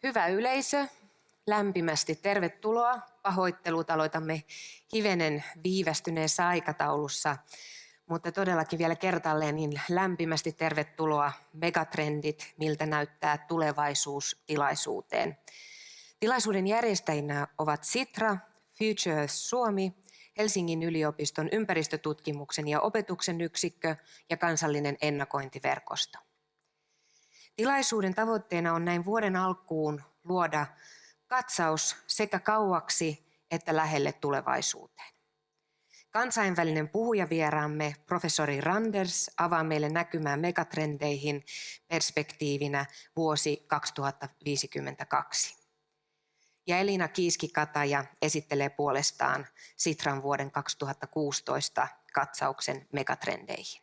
Hyvä yleisö, lämpimästi tervetuloa. Pahoittelut, aloitamme hivenen viivästyneessä aikataulussa, mutta todellakin vielä kertaalleen niin lämpimästi tervetuloa Megatrendit, miltä näyttää tulevaisuus tilaisuuteen. Tilaisuuden järjestäjinä ovat Sitra, Future Suomi, Helsingin yliopiston ympäristötutkimuksen ja opetuksen yksikkö ja kansallinen ennakointiverkosto. Tilaisuuden tavoitteena on näin vuoden alkuun luoda katsaus sekä kauaksi että lähelle tulevaisuuteen. Kansainvälinen puhujavieraamme professori Randers avaa meille näkymää megatrendeihin perspektiivinä vuosi 2052. Ja Elina Kiiski-Kataja esittelee puolestaan Sitran vuoden 2016 katsauksen megatrendeihin.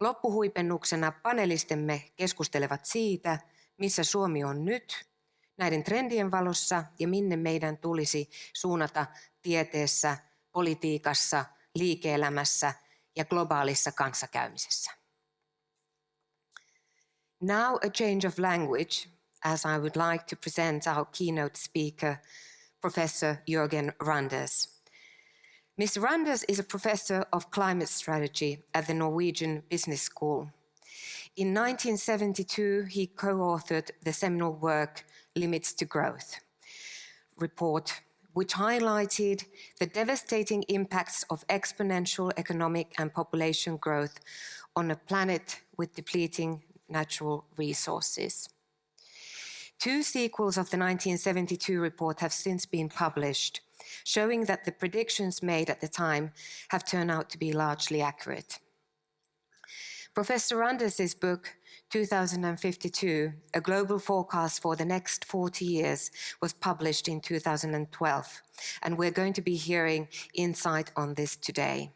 Loppuhuipennuksena panelistemme keskustelevat siitä, missä Suomi on nyt näiden trendien valossa ja minne meidän tulisi suunnata tieteessä, politiikassa, liike-elämässä ja globaalissa kanssakäymisessä. Now a change of language, as I would like to present our keynote speaker, Professor Jørgen Randers. Mr. Randers is a professor of climate strategy at the Norwegian Business School. In 1972, he co-authored the seminal work Limits to Growth report, which highlighted the devastating impacts of exponential economic and population growth on a planet with depleting natural resources. Two sequels of the 1972 report have since been published, showing that the predictions made at the time have turned out to be largely accurate. Professor Randers' book, 2052, A Global Forecast for the Next 40 Years, was published in 2012, and we're going to be hearing insight on this today.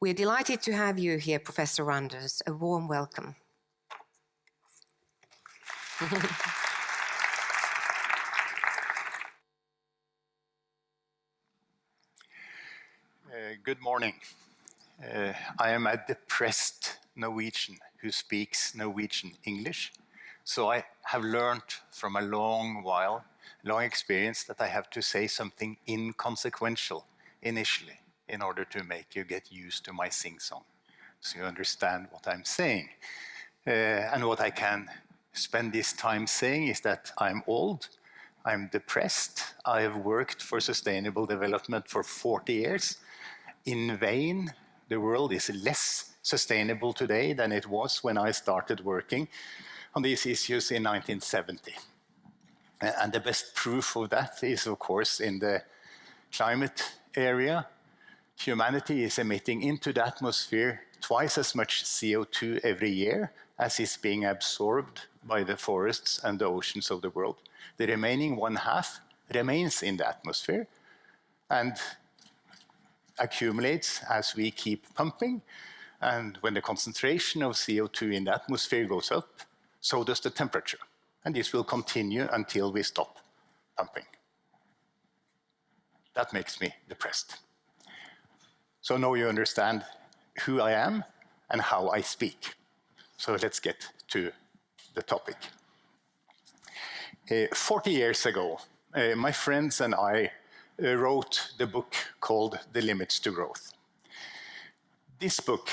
We're delighted to have you here, Professor Randers. A warm welcome. Good morning. I am a depressed Norwegian who speaks Norwegian English. So I have learned from a long experience that I have to say something inconsequential initially in order to make you get used to my sing-song, so you understand what I'm saying. And what I can spend this time saying is that I'm old, I'm depressed, I have worked for sustainable development for 40 years. In vain, the world is less sustainable today than it was when I started working on these issues in 1970. And the best proof of that is, of course, in the climate area. Humanity is emitting into the atmosphere twice as much CO2 every year as is being absorbed by the forests and the oceans of the world. The remaining 1/2 remains in the atmosphere and accumulates as we keep pumping. And when the concentration of CO2 in the atmosphere goes up, so does the temperature. And this will continue until we stop pumping. That makes me depressed. So now you understand who I am and how I speak. So let's get to the topic. 40 years ago, my friends and I wrote the book called The Limits to Growth. This book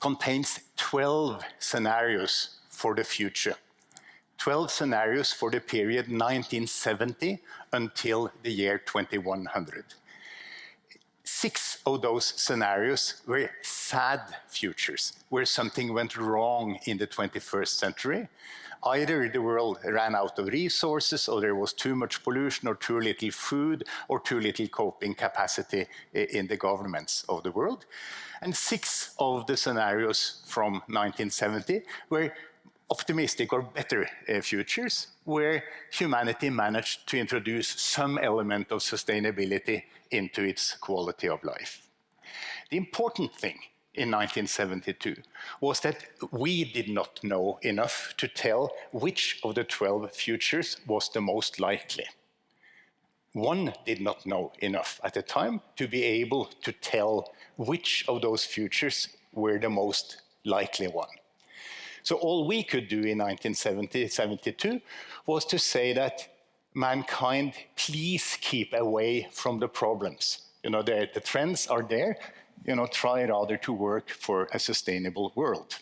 contains 12 scenarios for the future. 12 scenarios for the period 1970 until the year 2100. 6 of those scenarios were sad futures, where something went wrong in the 21st century. Either the world ran out of resources, or there was too much pollution, or too little food, or too little coping capacity in the governments of the world. And 6 of the scenarios from 1970 were optimistic or better futures, where humanity managed to introduce some element of sustainability into its quality of life. The important thing in 1972 was that we did not know enough to tell which of the 12 futures was the most likely. One did not know enough at the time to be able to tell which of those futures were the most likely one. So all we could do in 1970, 72 was to say that mankind, please keep away from the problems. The trends are there, try rather to work for a sustainable world.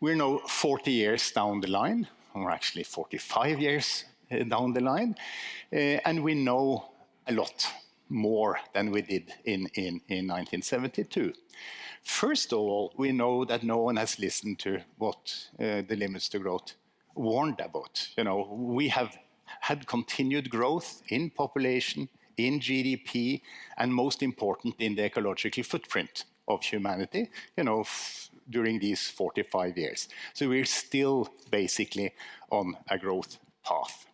We're now 40 years down the line, or actually 45 years down the line, and we know a lot more than we did in 1972. First of all, we know that no one has listened to what the limits to growth warned about. We have had continued growth in population, in GDP, and most important, in the ecological footprint of humanity, during these 45 years. So we're still basically on a growth path.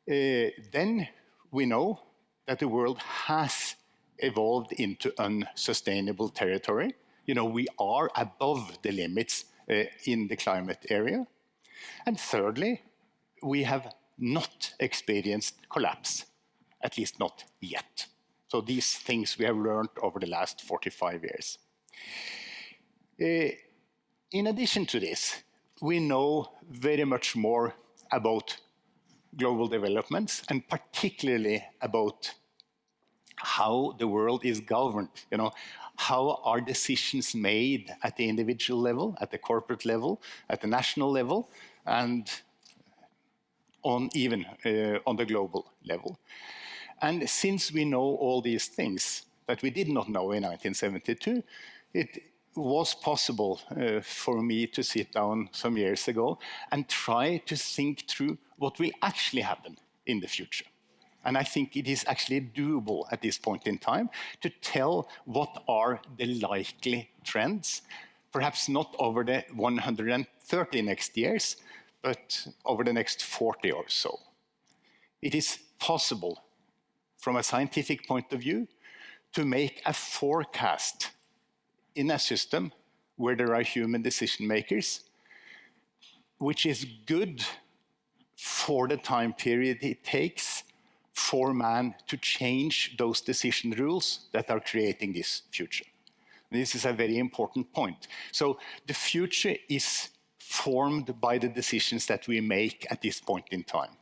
Then we know that the world has evolved into unsustainable territory. We are above the limits in the climate area. And thirdly, we have not experienced collapse, at least not yet. So these things we have learned over the last 45 years. In addition to this, we know very much more about global developments, and particularly about how the world is governed. How are decisions made at the individual level, at the corporate level, at the national level, and even on the global level. And since we know all these things that we did not know in 1972, it was possible for me to sit down some years ago and try to think through what will actually happen in the future. And I think it is actually doable at this point in time to tell what are the likely trends, perhaps not over the 130 next years, but over the next 40 or so. It is possible, from a scientific point of view, to make a forecast in a system where there are human decision makers, which is good for the time period it takes for man to change those decision rules that are creating this future. This is a very important point. So the future is formed by the decisions that we make at this point in time.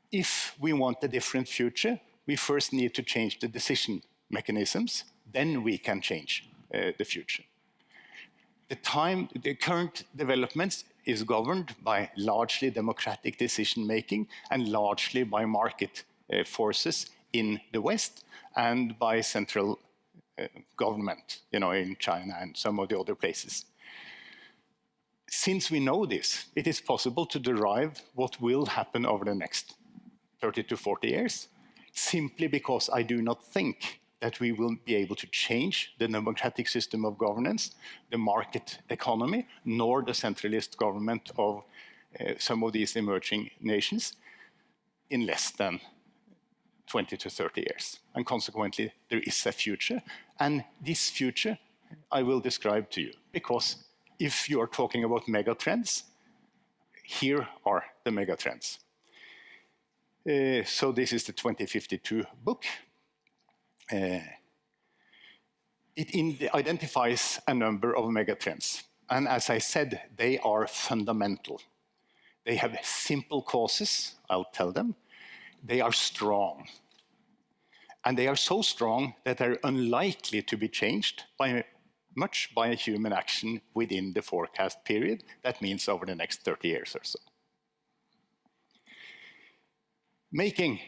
If we want a different future, we first need to change the decision mechanisms, then we can change the future. The current developments is governed by largely democratic decision making and largely by market forces in the West and by central government, in China and some of the other places. Since we know this, it is possible to derive what will happen over the next 30 to 40 years, simply because I do not think that we will be able to change the democratic system of governance, the market economy, nor the centralist government of some of these emerging nations in less than 20 to 30 years. And consequently, there is a future. And this future I will describe to you, because if you are talking about megatrends, here are the megatrends. So this is the 2052 book. It identifies a number of megatrends. And as I said, they are fundamental. They have simple causes, I'll tell them. They are strong. And they are so strong that they're unlikely to be changed by human action within the forecast period. That means over the next 30 years or so. Making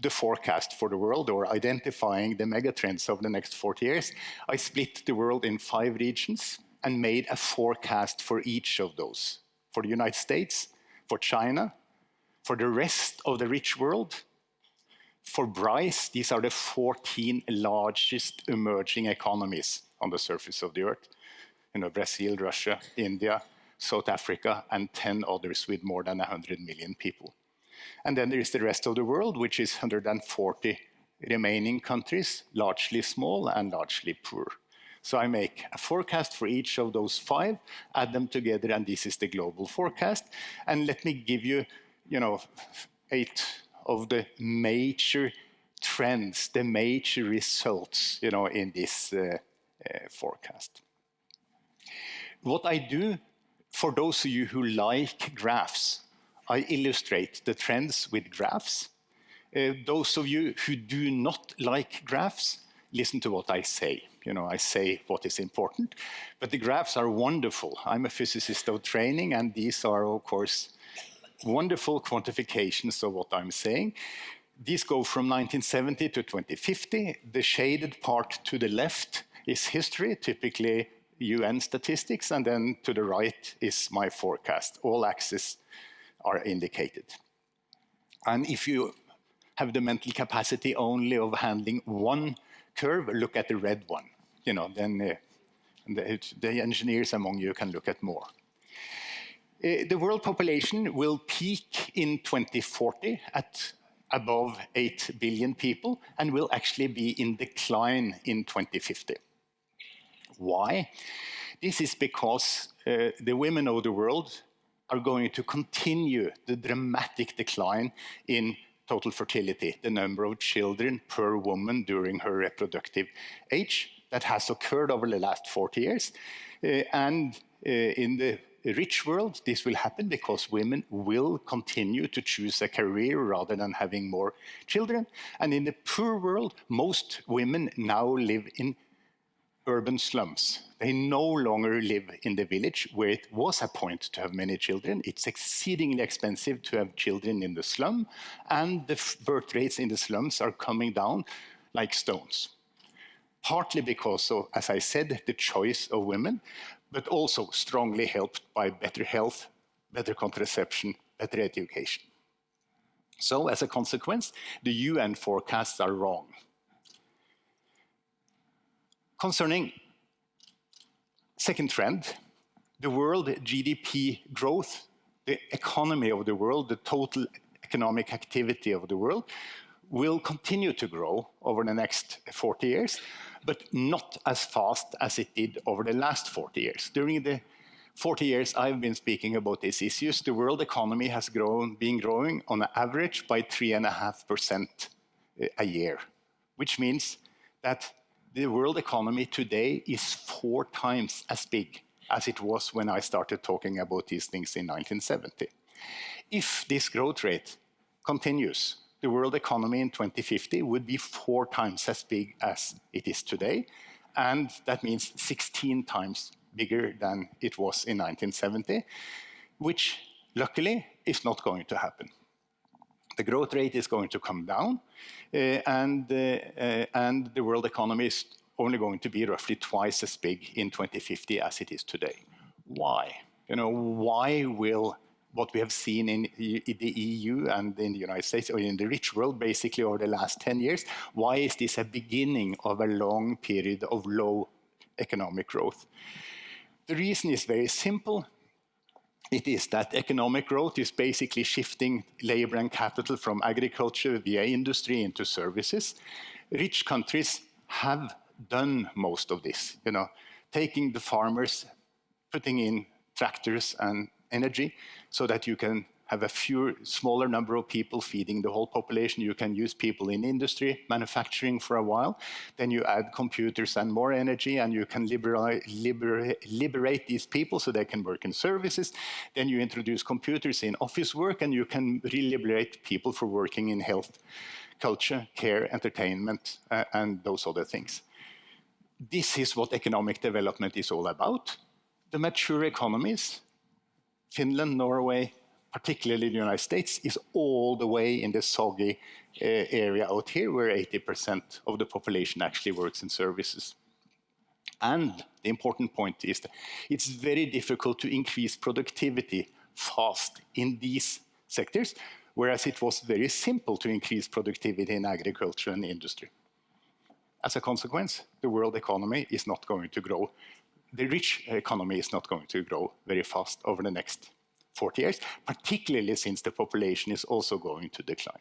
the forecast for the world, or identifying the megatrends over the next 40 years, I split the world in 5 regions and made a forecast for each of those. For the United States, for China, for the rest of the rich world, for BRICE, these are the 14 largest emerging economies on the surface of the earth. Brazil, Russia, India, South Africa, and 10 others with more than 100 million people. And then there is the rest of the world, which is 140 remaining countries, largely small and largely poor. So I make a forecast for each of those 5, add them together, and this is the global forecast. And let me give you, 8 of the major trends, the major results, in this forecast. What I do, for those of you who like graphs, I illustrate the trends with graphs. Those of you who do not like graphs, listen to what I say. I say what is important, but the graphs are wonderful. I'm a physicist of training, and these are, of course, wonderful quantifications of what I'm saying. These go from 1970 to 2050. The shaded part to the left is history, typically UN statistics, and then to the right is my forecast. All axes are indicated. And if you have the mental capacity only of handling one curve, look at the red one. Then the engineers among you can look at more. The world population will peak in 2040 at above 8 billion people and will actually be in decline in 2050. Why? This is because the women of the world are going to continue the dramatic decline in total fertility, the number of children per woman during her reproductive age. That has occurred over the last 40 years. In the rich world, this will happen because women will continue to choose a career rather than having more children. And in the poor world, most women now live in urban slums. They no longer live in the village where it was a point to have many children. It's exceedingly expensive to have children in the slum, and the birth rates in the slums are coming down like stones. Partly because of, as I said, the choice of women, but also strongly helped by better health, better contraception, better education. So as a consequence, the UN forecasts are wrong. Concerning second trend, the world GDP growth, the economy of the world, the total economic activity of the world will continue to grow over the next 40 years, but not as fast as it did over the last 40 years. During the 40 years I've been speaking about these issues, the world economy has been growing on average by 3.5% a year, which means that the world economy today is 4 times as big as it was when I started talking about these things in 1970. If this growth rate continues, the world economy in 2050 would be 4 times as big as it is today, and that means 16 times bigger than it was in 1970, which luckily is not going to happen. The growth rate is going to come down, and the world economy is only going to be roughly twice as big in 2050 as it is today. Why? Why will what we have seen in the EU and in the United States, or in the rich world, basically over the last 10 years, why is this a beginning of a long period of low economic growth? The reason is very simple. It is that economic growth is basically shifting labor and capital from agriculture via industry into services. Rich countries have done most of this, taking the farmers, putting in tractors and energy so that you can have a smaller number of people feeding the whole population. You can use people in industry, manufacturing for a while. Then you add computers and more energy, and you can liberate these people so they can work in services. Then you introduce computers in office work, and you can re-liberate people for working in health, culture, care, entertainment, and those other things. This is what economic development is all about. The mature economies, Finland, Norway, particularly the United States, is all the way in the soggy area out here where 80% of the population actually works in services. And the important point is that it's very difficult to increase productivity fast in these sectors, whereas it was very simple to increase productivity in agriculture and industry. As a consequence, the world economy is not going to grow. The rich economy is not going to grow very fast over the next 40 years, particularly since the population is also going to decline.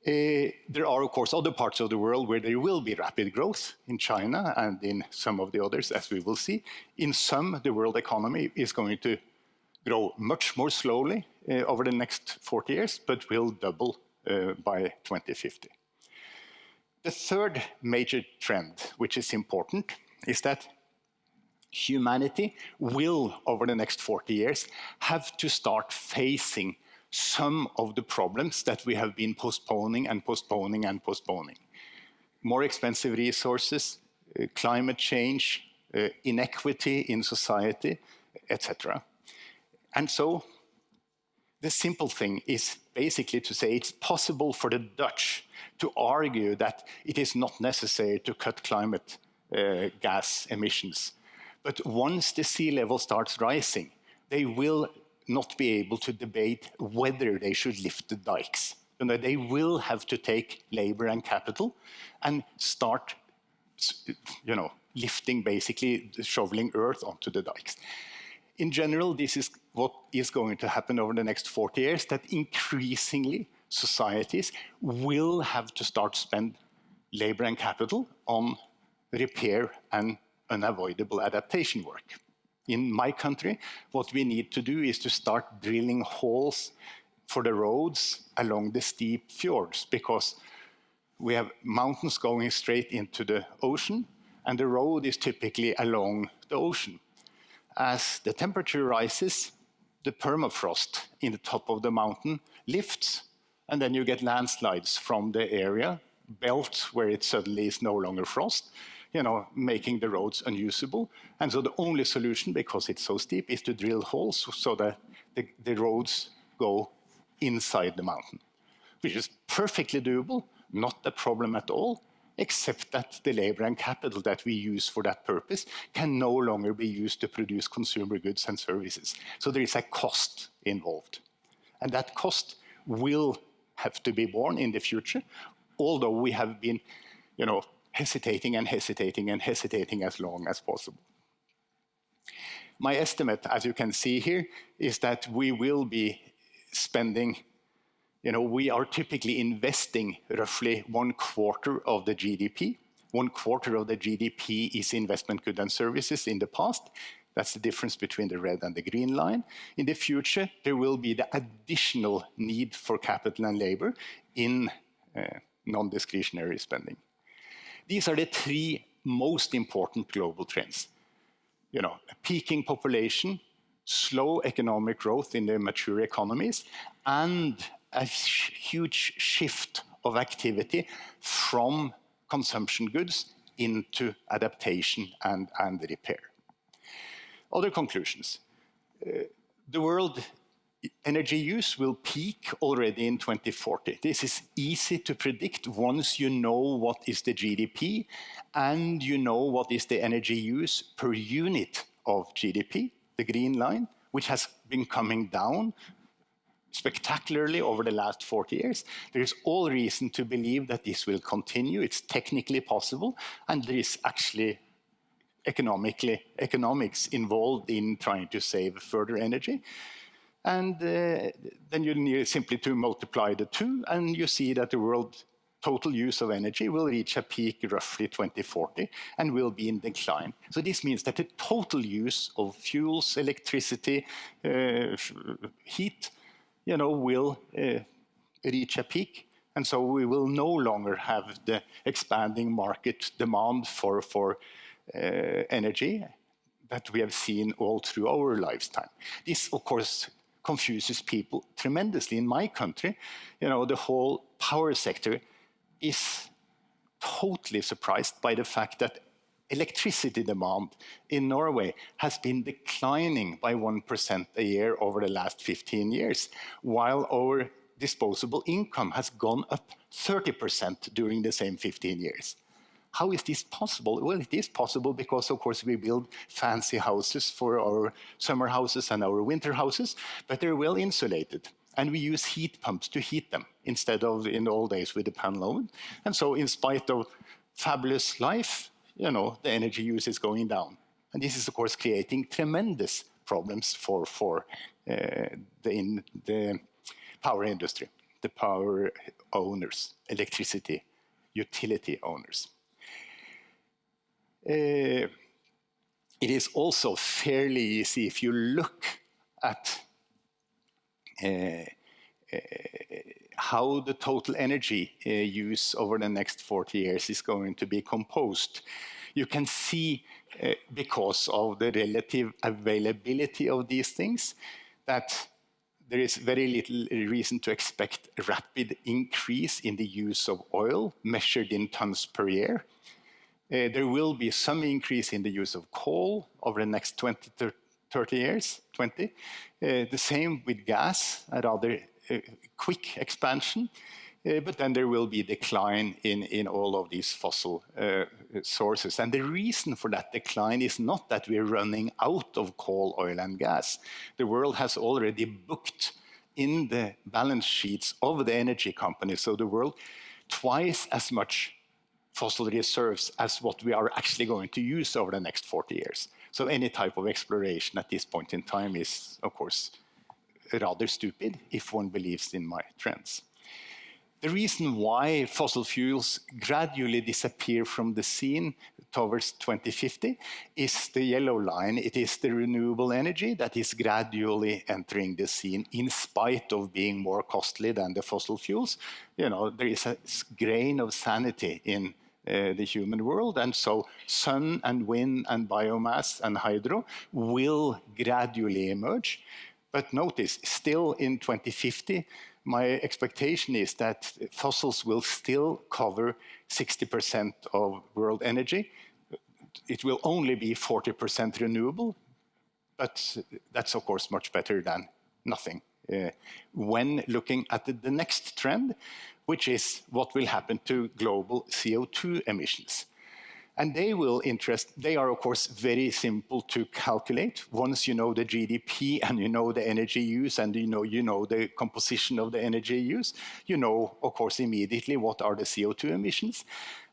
There are, of course, other parts of the world where there will be rapid growth, in China and in some of the others, as we will see. In some, the world economy is going to grow much more slowly over the next 40 years, but will double by 2050. The third major trend, which is important, is that humanity will, over the next 40 years, have to start facing some of the problems that we have been postponing and postponing and postponing. More expensive resources, climate change, inequity in society, etc. And so the simple thing is basically to say it's possible for the Dutch to argue that it is not necessary to cut climate gas emissions. But once the sea level starts rising, they will not be able to debate whether they should lift the dikes. You know, they will have to take labor and capital and start, you know, lifting, basically shoveling earth onto the dikes. In general, this is what is going to happen over the next 40 years, that increasingly societies will have to start spend labor and capital on repair and unavoidable adaptation work. In my country, what we need to do is to start drilling holes for the roads along the steep fjords, because we have mountains going straight into the ocean, and the road is typically along the ocean. As the temperature rises, the permafrost in the top of the mountain lifts, and then you get landslides from the area, belt where it suddenly is no longer frost, you know, making the roads unusable. And so the only solution, because it's so steep, is to drill holes so that the roads go inside the mountain, which is perfectly doable, not a problem at all, except that the labor and capital that we use for that purpose can no longer be used to produce consumer goods and services. So there is a cost involved. And that cost will have to be borne in the future, although we have been, you know, hesitating and hesitating and hesitating as long as possible. My estimate, as you can see here, is that we will be spending, you know, we are typically investing roughly 1/4 of the GDP. 1/4 of the GDP is investment goods and services in the past. That's the difference between the red and the green line. In the future, there will be the additional need for capital and labor in non-discretionary spending. These are the three most important global trends. You know, a peaking population, slow economic growth in the mature economies, and a huge shift of activity from consumption goods into adaptation and repair. Other conclusions. The world energy use will peak already in 2040. This is easy to predict once you know what is the GDP and you know what is the energy use per unit of GDP, the green line, which has been coming down spectacularly over the last 40 years. There is all reason to believe that this will continue. It's technically possible, and there is actually economics involved in trying to save further energy. And then you need simply to multiply the two, and you see that the world total use of energy will reach a peak roughly 2040 and will be in decline. So this means that the total use of fuels, electricity, heat, you know, will reach a peak. And so we will no longer have the expanding market demand for energy that we have seen all through our lifetime. This, of course, confuses people tremendously. In my country, you know, the whole power sector is totally surprised by the fact that electricity demand in Norway has been declining by 1% a year over the last 15 years, while our disposable income has gone up 30% during the same 15 years. How is this possible? Well, it is possible because, of course, we build fancy houses for our summer houses and our winter houses, but they're well insulated. And we use heat pumps to heat them instead of in the old days with the panel oven. And so in spite of fabulous life, you know, the energy use is going down. And this is, of course, creating tremendous problems for the power industry, the power owners, electricity, utility owners. It is also fairly easy if you look at how the total energy use over the next 40 years is going to be composed. You can see because of the relative availability of these things, that there is very little reason to expect a rapid increase in the use of oil measured in tons per year. There will be some increase in the use of coal over the next 20 to 30 years, the same with gas, a rather quick expansion, but then there will be decline in all of these fossil sources. And the reason for that decline is not that we're running out of coal, oil, and gas. The world has already booked in the balance sheets of the energy companies, so the world, twice as much fossil reserves as what we are actually going to use over the next 40 years. So any type of exploration at this point in time is, of course, rather stupid if one believes in my trends. The reason why fossil fuels gradually disappear from the scene towards 2050 is the yellow line. It is the renewable energy that is gradually entering the scene in spite of being more costly than the fossil fuels. You know, there is a grain of sanity in the human world, and so sun and wind and biomass and hydro will gradually emerge. But notice, still in 2050, my expectation is that fossils will still cover 60% of world energy. It will only be 40% renewable, but that's of course much better than nothing. When looking at the next trend, which is what will happen to global CO2 emissions. And they are of course very simple to calculate. Once you know the GDP and you know the energy use and you know the composition of the energy use, you know of course immediately what are the CO2 emissions.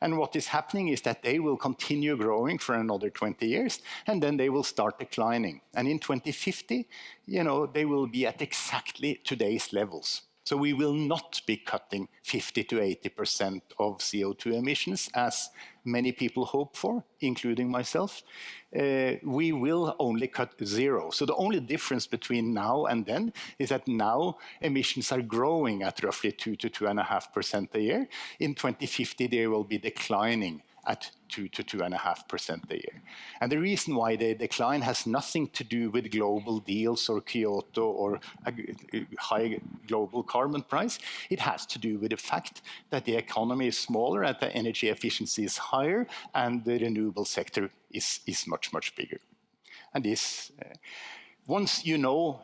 And what is happening is that they will continue growing for another 20 years and then they will start declining. And in 2050, they will be at exactly today's levels. So we will not be cutting 50 to 80% of CO2 emissions, as many people hope for, including myself. We will only cut zero. So the only difference between now and then is that now emissions are growing at roughly 2 to 2.5% a year. In 2050, they will be declining at 2 to 2.5% a year. And the reason why they decline has nothing to do with global deals or Kyoto or a high global carbon price. It has to do with the fact that the economy is smaller and the energy efficiency is higher and the renewable sector is much, much bigger. And this, once you know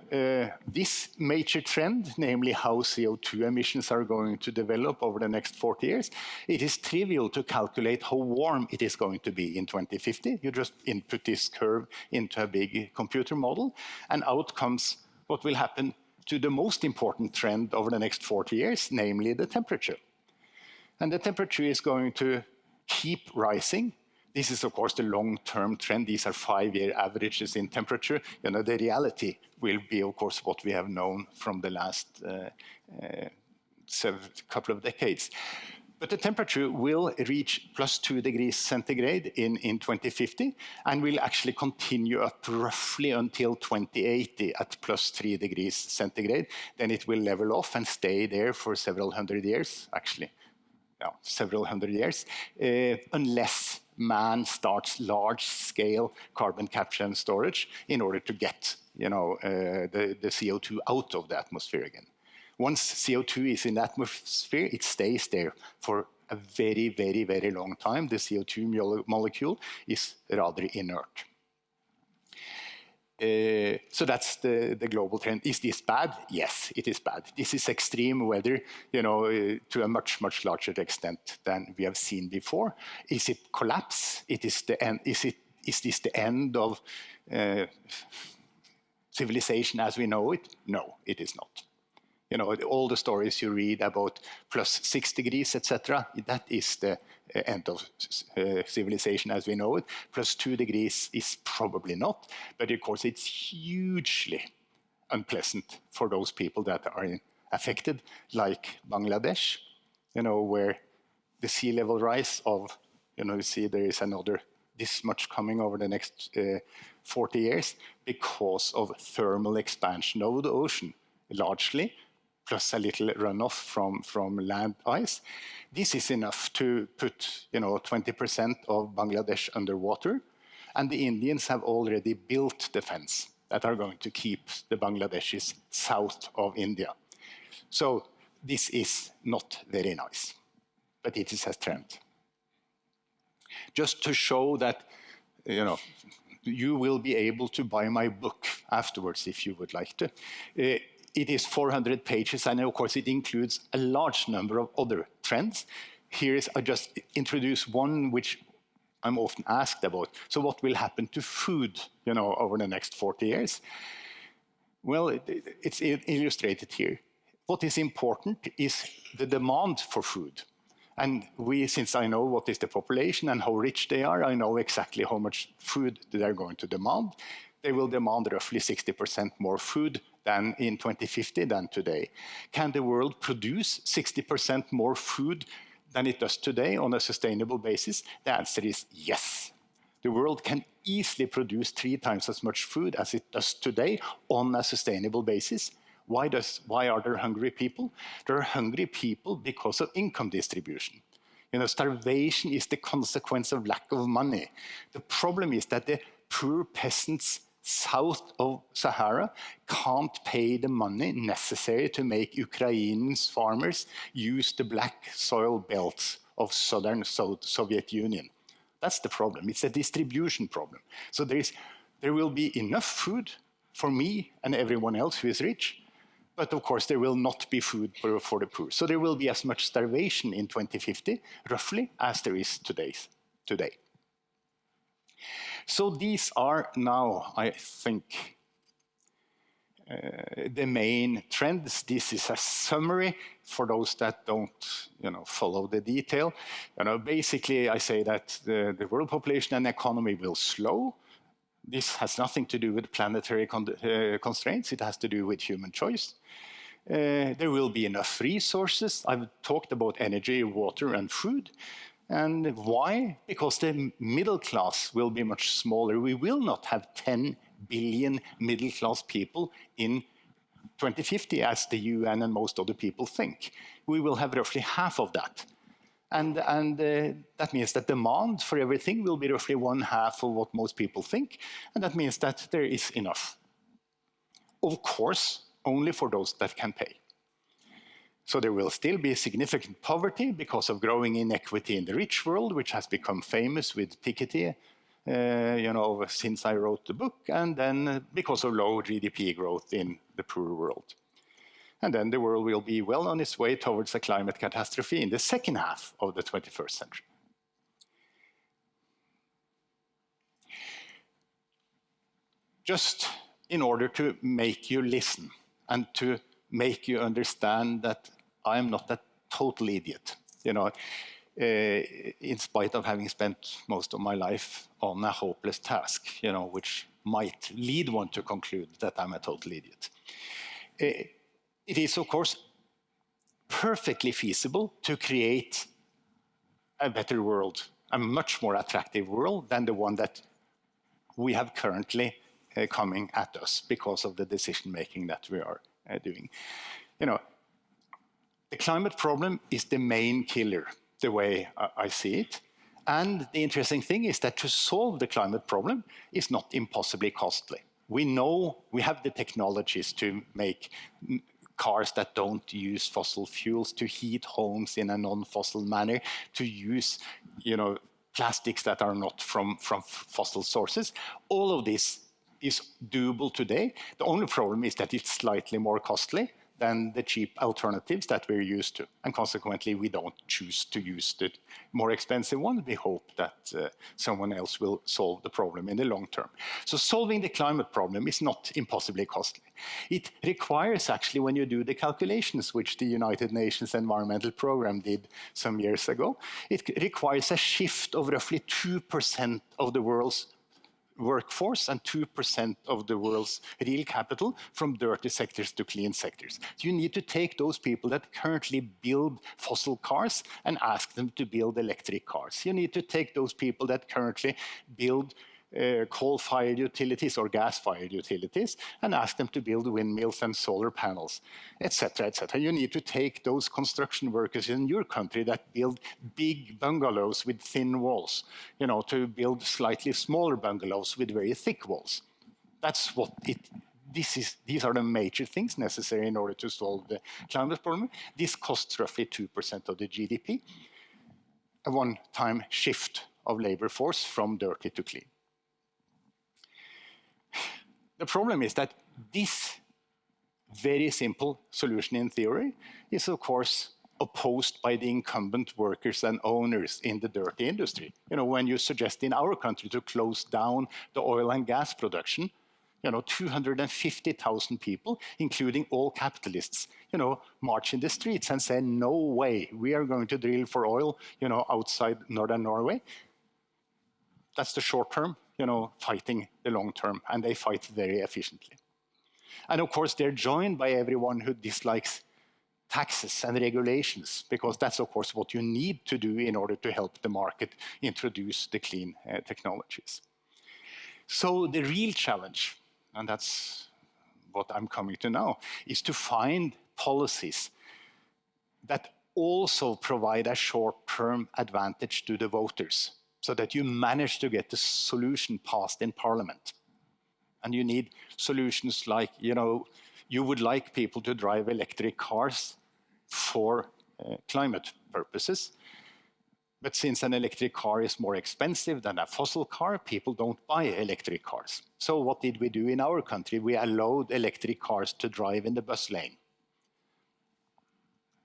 this major trend, namely how CO2 emissions are going to develop over the next 40 years, it is trivial to calculate how warm it is going to be in 2050. You just input this curve into a big computer model, and out comes what will happen to the most important trend over the next 40 years, namely the temperature. And the temperature is going to keep rising. This is, of course, the long-term trend. These are 5-year averages in temperature. The reality will be, of course, what we have known from the last couple of decades. But the temperature will reach plus 2 degrees centigrade in 2050 and will actually continue up roughly until 2080 at plus 3 degrees centigrade. Then it will level off and stay there for several hundred years, actually. Several hundred years, unless man starts large-scale carbon capture and storage in order to get the CO2 out of the atmosphere again. Once CO2 is in the atmosphere, it stays there for a very, very, very long time. The CO2 molecule is rather inert. So that's the global trend. Is this bad? Yes, it is bad. This is extreme weather, to a much, much larger extent than we have seen before. Is it collapse? Is this the end of civilization as we know it? No, it is not. All the stories you read about plus 6 degrees, etc., that is the end of civilization as we know it. Plus 2 degrees is probably not, but of course it's hugely unpleasant for those people that are affected, like Bangladesh, where the sea level rise of, you see there is another this much coming over the next 40 years because of thermal expansion of the ocean, largely, plus a little runoff from land ice. This is enough to put 20% of Bangladesh underwater, And the Indians have already built the fence that are going to keep the Bangladeshis south of India. So this is not very nice, but it is a trend. Just to show that, you will be able to buy my book afterwards if you would like to. It is 400 pages, and of course it includes a large number of other trends. I just introduce one which I'm often asked about. So what will happen to food, over the next 40 years? Well, it's illustrated here. What is important is the demand for food. And since I know what is the population and how rich they are, I know exactly how much food they're going to demand. They will demand roughly 60% more food than in 2050 than today. Can the world produce 60% more food than it does today on a sustainable basis? The answer is yes. The world can easily produce 3 times as much food as it does today on a sustainable basis. Why are there hungry people? There are hungry people because of income distribution. Starvation is the consequence of lack of money. The problem is that the poor peasants south of Sahara can't pay the money necessary to make Ukrainians farmers use the black soil belts of southern Soviet Union. That's the problem. It's a distribution problem. So there will be enough food for me and everyone else who is rich, but of course there will not be food for the poor. So there will be as much starvation in 2050, roughly, as there is today. So these are now, I think, the main trends. This is a summary for those that don't, follow the detail. Basically, I say that the world population and economy will slow. This has nothing to do with planetary constraints. It has to do with human choice. There will be enough resources. I've talked about energy, water, and food. And why? Because the middle class will be much smaller. We will not have 10 billion middle class people in 2050, as the UN and most other people think. We will have roughly half of that. And that means that demand for everything will be roughly 1/2 of what most people think. And that means that there is enough. Of course, only for those that can pay. So there will still be significant poverty because of growing inequity in the rich world, which has become famous with Piketty, since I wrote the book, and then because of low GDP growth in the poor world. And then the world will be well on its way towards a climate catastrophe in the second half of the 21st century. Just in order to make you listen and to make you understand that I am not a total idiot, in spite of having spent most of my life on a hopeless task, which might lead one to conclude that I'm a total idiot. It is, of course, perfectly feasible to create a better world, a much more attractive world than the one that we have currently coming at us because of the decision-making that we are doing. The climate problem is the main killer, the way I see it. And the interesting thing is that to solve the climate problem is not impossibly costly. We know we have the technologies to make cars that don't use fossil fuels, to heat homes in a non-fossil manner, to use plastics that are not from fossil sources. All of this is doable today. The only problem is that it's slightly more costly than the cheap alternatives that we're used to. And consequently, we don't choose to use the more expensive one. We hope that someone else will solve the problem in the long term. So solving the climate problem is not impossibly costly. It requires, actually, when you do the calculations, which the United Nations Environmental Programme did some years ago, it requires a shift of roughly 2% of the world's workforce and 2% of the world's real capital from dirty sectors to clean sectors. So you need to take those people that currently build fossil cars and ask them to build electric cars. You need to take those people that currently build coal-fired utilities or gas-fired utilities and ask them to build windmills and solar panels, etc., etc. You need to take those construction workers in your country that build big bungalows with thin walls, to build slightly smaller bungalows with very thick walls. That's what these are the major things necessary in order to solve the climate problem. This costs roughly 2% of the GDP, a one-time shift of labor force from dirty to clean. The problem is that this very simple solution in theory is, of course, opposed by the incumbent workers and owners in the dirty industry. When you suggest in our country to close down the oil and gas production, 250,000 people, including all capitalists, march in the streets and say, no way, we are going to drill for oil, outside northern Norway. That's the short term, fighting the long term, and they fight very efficiently. And of course, they're joined by everyone who dislikes taxes and regulations, because that's, of course, what you need to do in order to help the market introduce the clean technologies. So the real challenge, and that's what I'm coming to now, is to find policies that also provide a short-term advantage to the voters, so that you manage to get the solution passed in Parliament. And you need solutions like, you would like people to drive electric cars for climate purposes. But since an electric car is more expensive than a fossil car, people don't buy electric cars. So what did we do in our country? We allowed electric cars to drive in the bus lane.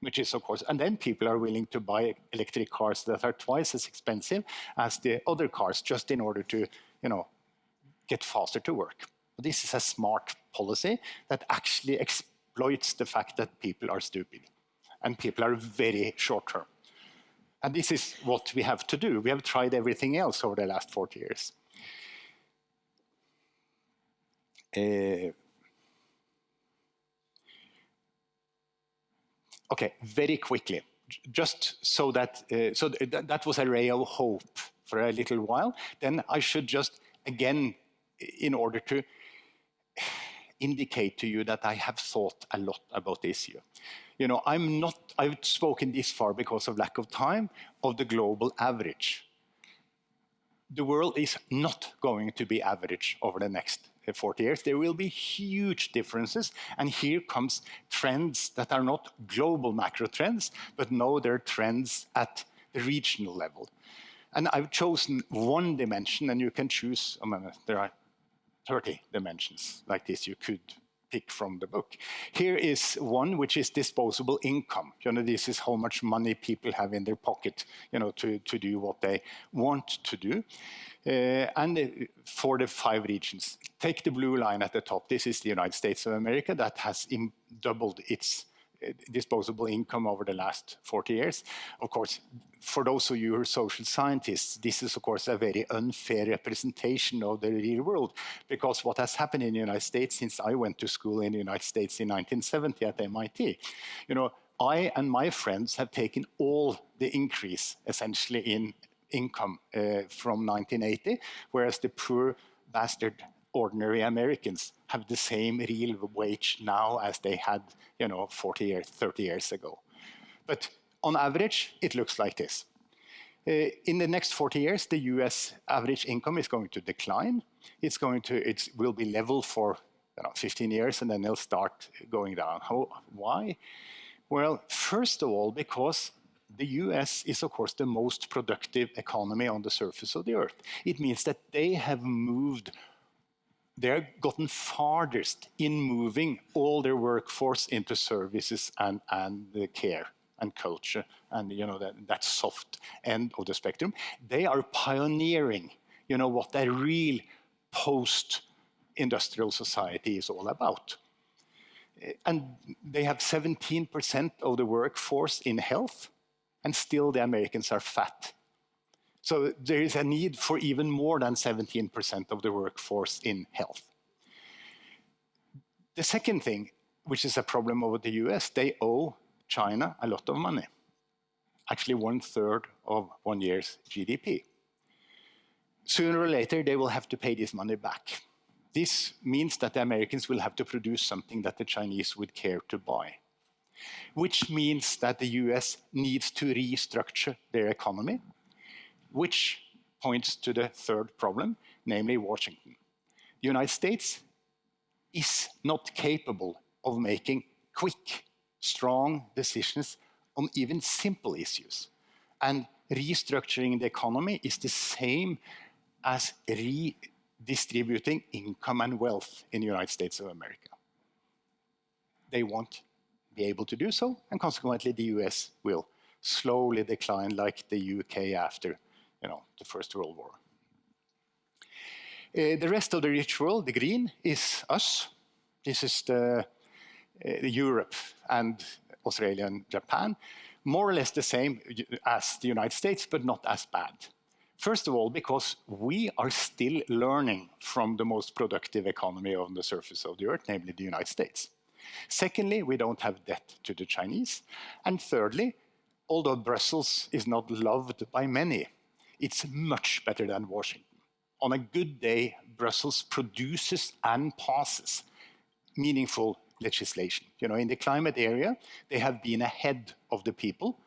Which is, of course, and then people are willing to buy electric cars that are twice as expensive as the other cars, just in order to, get faster to work. This is a smart policy that actually exploits the fact that people are stupid and people are very short-term. And this is what we have to do. We have tried everything else over the last 40 years. Okay, very quickly, just so that that was a ray of hope for a little while. Then I should just, again, in order to indicate to you that I have thought a lot about this issue. I've spoken this far because of lack of time, of the global average. The world is not going to be average over the next 40 years. There will be huge differences, and here comes trends that are not global macro trends, but no, they're trends at the regional level. And I've chosen one dimension, and you can choose, there are 30 dimensions like this you could pick from the book. Here is one, which is disposable income. This is how much money people have in their pocket, to do what they want to do. And for the 5 regions, take the blue line at the top. This is the United States of America that has doubled its disposable income over the last 40 years. Of course, for those of you who are social scientists, this is, of course, a very unfair representation of the real world, because what has happened in the United States since I went to school in the United States in 1970 at MIT, I and my friends have taken all the increase, essentially, in income from 1980, whereas the poor bastard ordinary Americans have the same real wage now as they had, 40 years, 30 years ago. But on average, it looks like this. In the next 40 years, the US average income is going to decline. It will be level for 15 years, and then it'll start going down. Why? Well, first of all, because the US is, of course, the most productive economy on the surface of the earth. It means that they have gotten farthest in moving all their workforce into services and the care and culture and that soft end of the spectrum. They are pioneering, what a real post-industrial society is all about. And they have 17% of the workforce in health, and still the Americans are fat. So there is a need for even more than 17% of the workforce in health. The second thing, which is a problem over the US, they owe China a lot of money. Actually, 1/3 of 1 year's GDP. sooner or later, they will have to pay this money back. This means that the Americans will have to produce something that the Chinese would care to buy, which means that the US needs to restructure their economy, which points to the third problem, namely Washington. The United States is not capable of making quick, strong decisions on even simple issues. And restructuring the economy is the same as redistributing income and wealth in the United States of America. They won't be able to do so, and consequently the US will slowly decline like the UK after the First World War. The rest of the rich world, the green, is us. This is the Europe and Australia and Japan, more or less the same as the United States, but not as bad. First of all, because we are still learning from the most productive economy on the surface of the earth, namely the United States. Secondly, we don't have debt to the Chinese. And thirdly, although Brussels is not loved by many, it's much better than Washington. On a good day, Brussels produces and passes meaningful legislation. In the climate area, they have been ahead of the people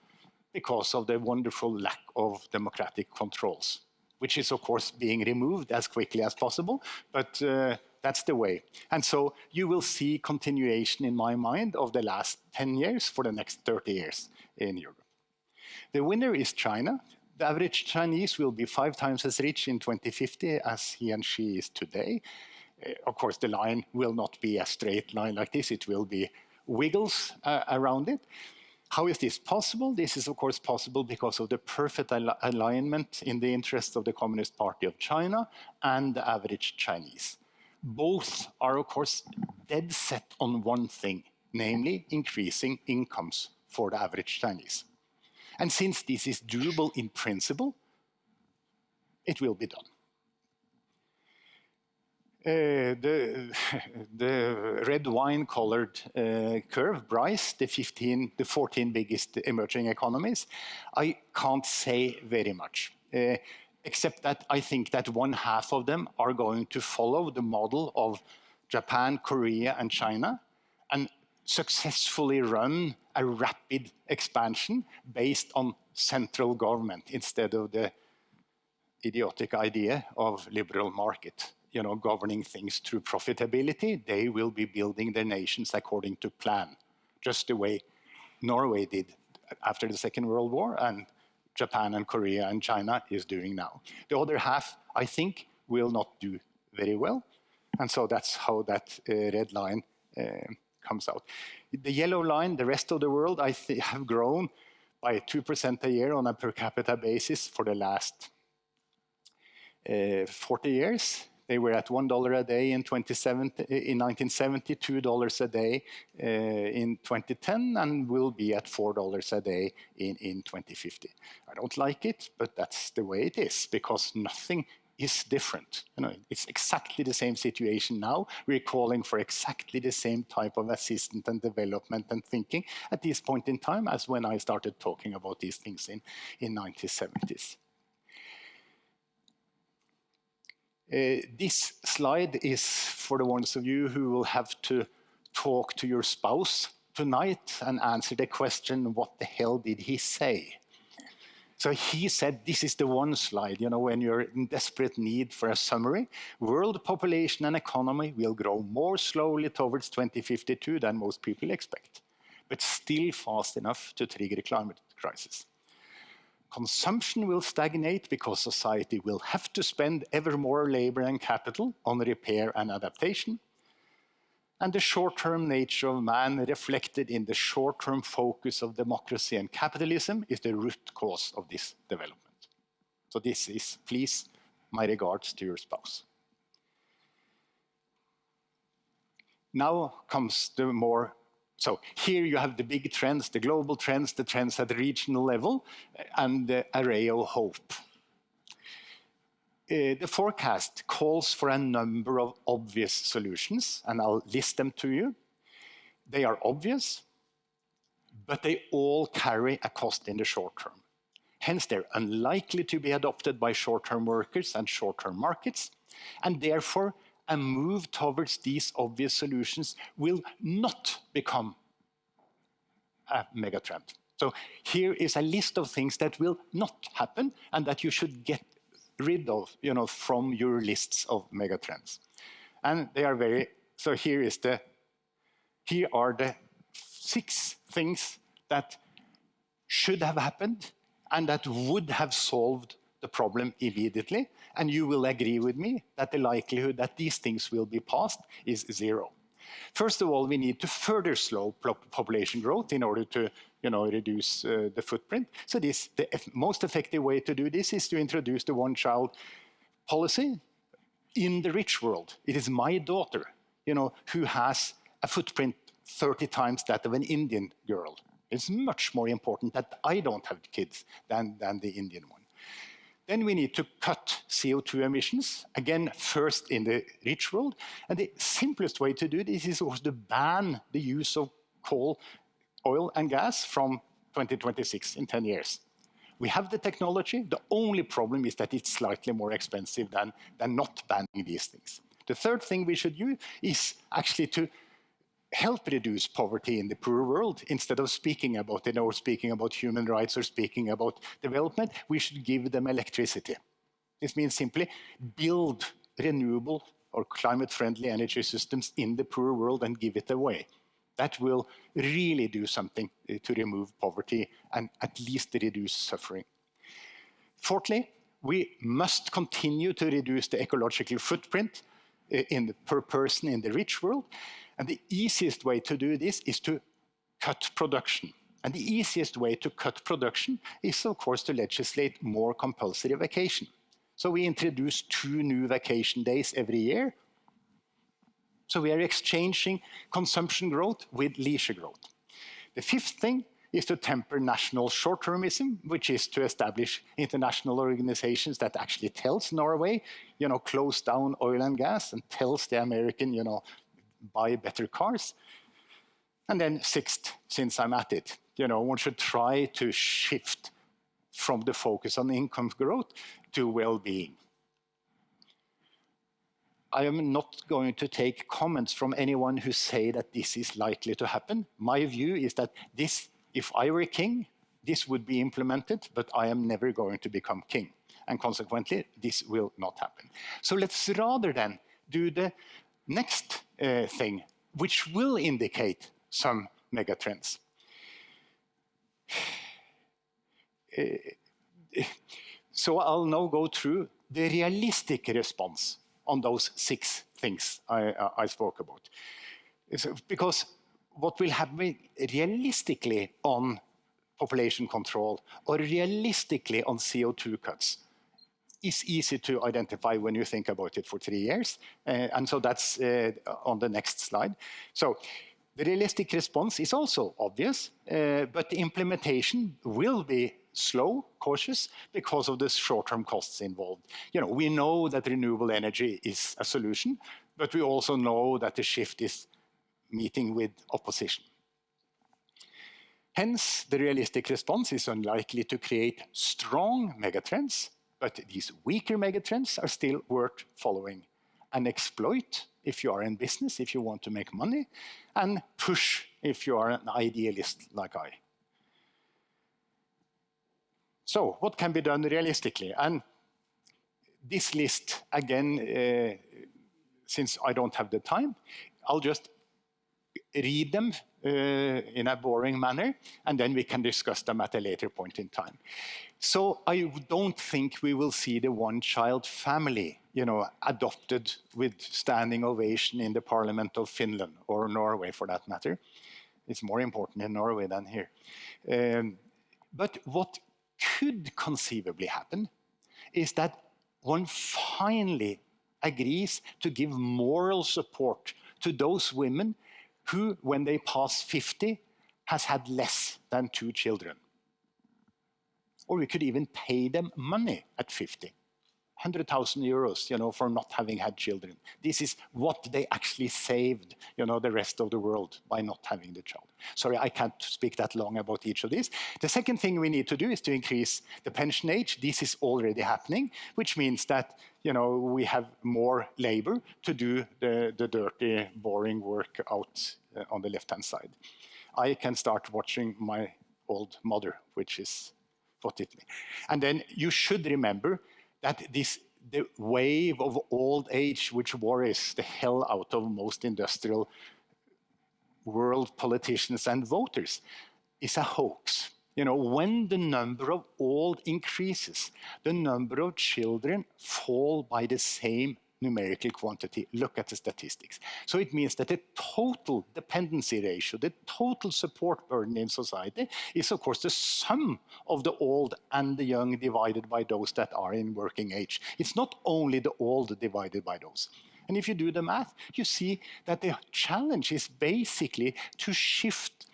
because of the wonderful lack of democratic controls, which is, of course, being removed as quickly as possible, but that's the way. And so you will see continuation, in my mind, of the last 10 years for the next 30 years in Europe. The winner is China. The average Chinese will be 5 times as rich in 2050 as he and she is today. Of course, the line will not be a straight line like this. It will be wiggles around it. How is this possible? This is, of course, possible because of the perfect alignment in the interests of the Communist Party of China and the average Chinese. Both are, of course, dead set on one thing, namely increasing incomes for the average Chinese. And since this is doable in principle, it will be done. The red wine-colored curve, BRICE, the 14 biggest emerging economies, I can't say very much, except that I think that 1/2 of them are going to follow the model of Japan, Korea, and China, and successfully run a rapid expansion based on central government instead of the idiotic idea of liberal market. Governing things through profitability. They will be building their nations according to plan, just the way Norway did after the Second World War, and Japan and Korea and China is doing now. The other half, I think, will not do very well, and so that's how that red line comes out. The yellow line, the rest of the world, I have grown by 2% a year on a per capita basis for the last 40 years. They were at $1 a day in 1970, $2 a day in 2010, and will be at $4 a day in 2050. I don't like it, but that's the way it is, because nothing is different. It's exactly the same situation now. We're calling for exactly the same type of assistance and development and thinking at this point in time as when I started talking about these things in 1970s. This slide is for the ones of you who will have to talk to your spouse tonight and answer the question, what the hell did he say? So he said, this is the one slide, when you're in desperate need for a summary. World population and economy will grow more slowly towards 2052 than most people expect, but still fast enough to trigger a climate crisis. Consumption will stagnate because society will have to spend ever more labor and capital on repair and adaptation. And the short-term nature of man, reflected in the short-term focus of democracy and capitalism, is the root cause of this development. So this is, please, my regards to your spouse. Now comes the more. So here you have the big trends, the global trends, the trends at the regional level, and the array of hope. The forecast calls for a number of obvious solutions, and I'll list them to you. They are obvious, but they all carry a cost in the short term. Hence, they're unlikely to be adopted by short-term workers and short-term markets. And therefore, a move towards these obvious solutions will not become a megatrend. So here is a list of things that will not happen and that you should get rid of, from your lists of megatrends. And they are so here are the 6 things that should have happened and that would have solved the problem immediately. And you will agree with me that the likelihood that these things will be passed is 0. First of all, we need to further slow population growth in order to reduce the footprint. So the most effective way to do this is to introduce the one-child policy in the rich world. It is my daughter, who has a footprint 30 times that of an Indian girl. It's much more important that I don't have kids than the Indian one. Then we need to cut CO2 emissions, again, first in the rich world. And the simplest way to do this is also to ban the use of coal, oil, and gas from 2026 in 10 years. We have the technology. The only problem is that it's slightly more expensive than not banning these things. The third thing we should do is actually to help reduce poverty in the poor world. Instead of speaking about it or speaking about human rights or speaking about development, we should give them electricity. This means simply build renewable or climate-friendly energy systems in the poor world and give it away. That will really do something to remove poverty and at least reduce suffering. Fourthly, we must continue to reduce the ecological footprint per person in the rich world. And the easiest way to do this is to cut production. And the easiest way to cut production is, of course, to legislate more compulsory vacation. So we introduce 2 new vacation days every year. So we are exchanging consumption growth with leisure growth. The 5th thing is to temper national short-termism, which is to establish international organizations that actually tells Norway, close down oil and gas, and tells the American, buy better cars. And then 6th, since I'm at it, one should try to shift from the focus on income growth to well-being. I am not going to take comments from anyone who say that this is likely to happen. My view is that this, if I were king, this would be implemented, but I am never going to become king. And consequently, this will not happen. So let's rather then do the next thing, which will indicate some megatrends. So I'll now go through the realistic response on those 6 things I spoke about. Because what will happen realistically on population control or realistically on CO2 cuts is easy to identify when you think about it for 3 years. And so that's on the next slide. So the realistic response is also obvious, but the implementation will be slow, cautious, because of the short-term costs involved. We know that renewable energy is a solution, but we also know that the shift is meeting with opposition. Hence, the realistic response is unlikely to create strong megatrends, but these weaker megatrends are still worth following and exploit if you are in business, if you want to make money, and push if you are an idealist like I. So what can be done realistically? And this list, again, since I don't have the time, I'll just read them in a boring manner, and then we can discuss them at a later point in time. So I don't think we will see the one-child family, adopted with standing ovation in the Parliament of Finland or Norway, for that matter. It's more important in Norway than here. But what could conceivably happen is that one finally agrees to give moral support to those women who, when they pass 50, has had less than 2 children. Or we could even pay them money at 50. 100,000 euros, for not having had children. This is what they actually saved, the rest of the world by not having the child. Sorry, I can't speak that long about each of these. The second thing we need to do is to increase the pension age. This is already happening, which means that, we have more labor to do the dirty, boring work out on the left-hand side. I can start watching my old mother, which is what it means. And then you should remember that the wave of old age, which worries the hell out of most industrial world politicians and voters, is a hoax. When the number of old increases, the number of children fall by the same numerical quantity. Look at the statistics. So it means that the total dependency ratio, the total support burden in society is, of course, the sum of the old and the young divided by those that are in working age. It's not only the old divided by those. And if you do the math, you see that the challenge is basically to shift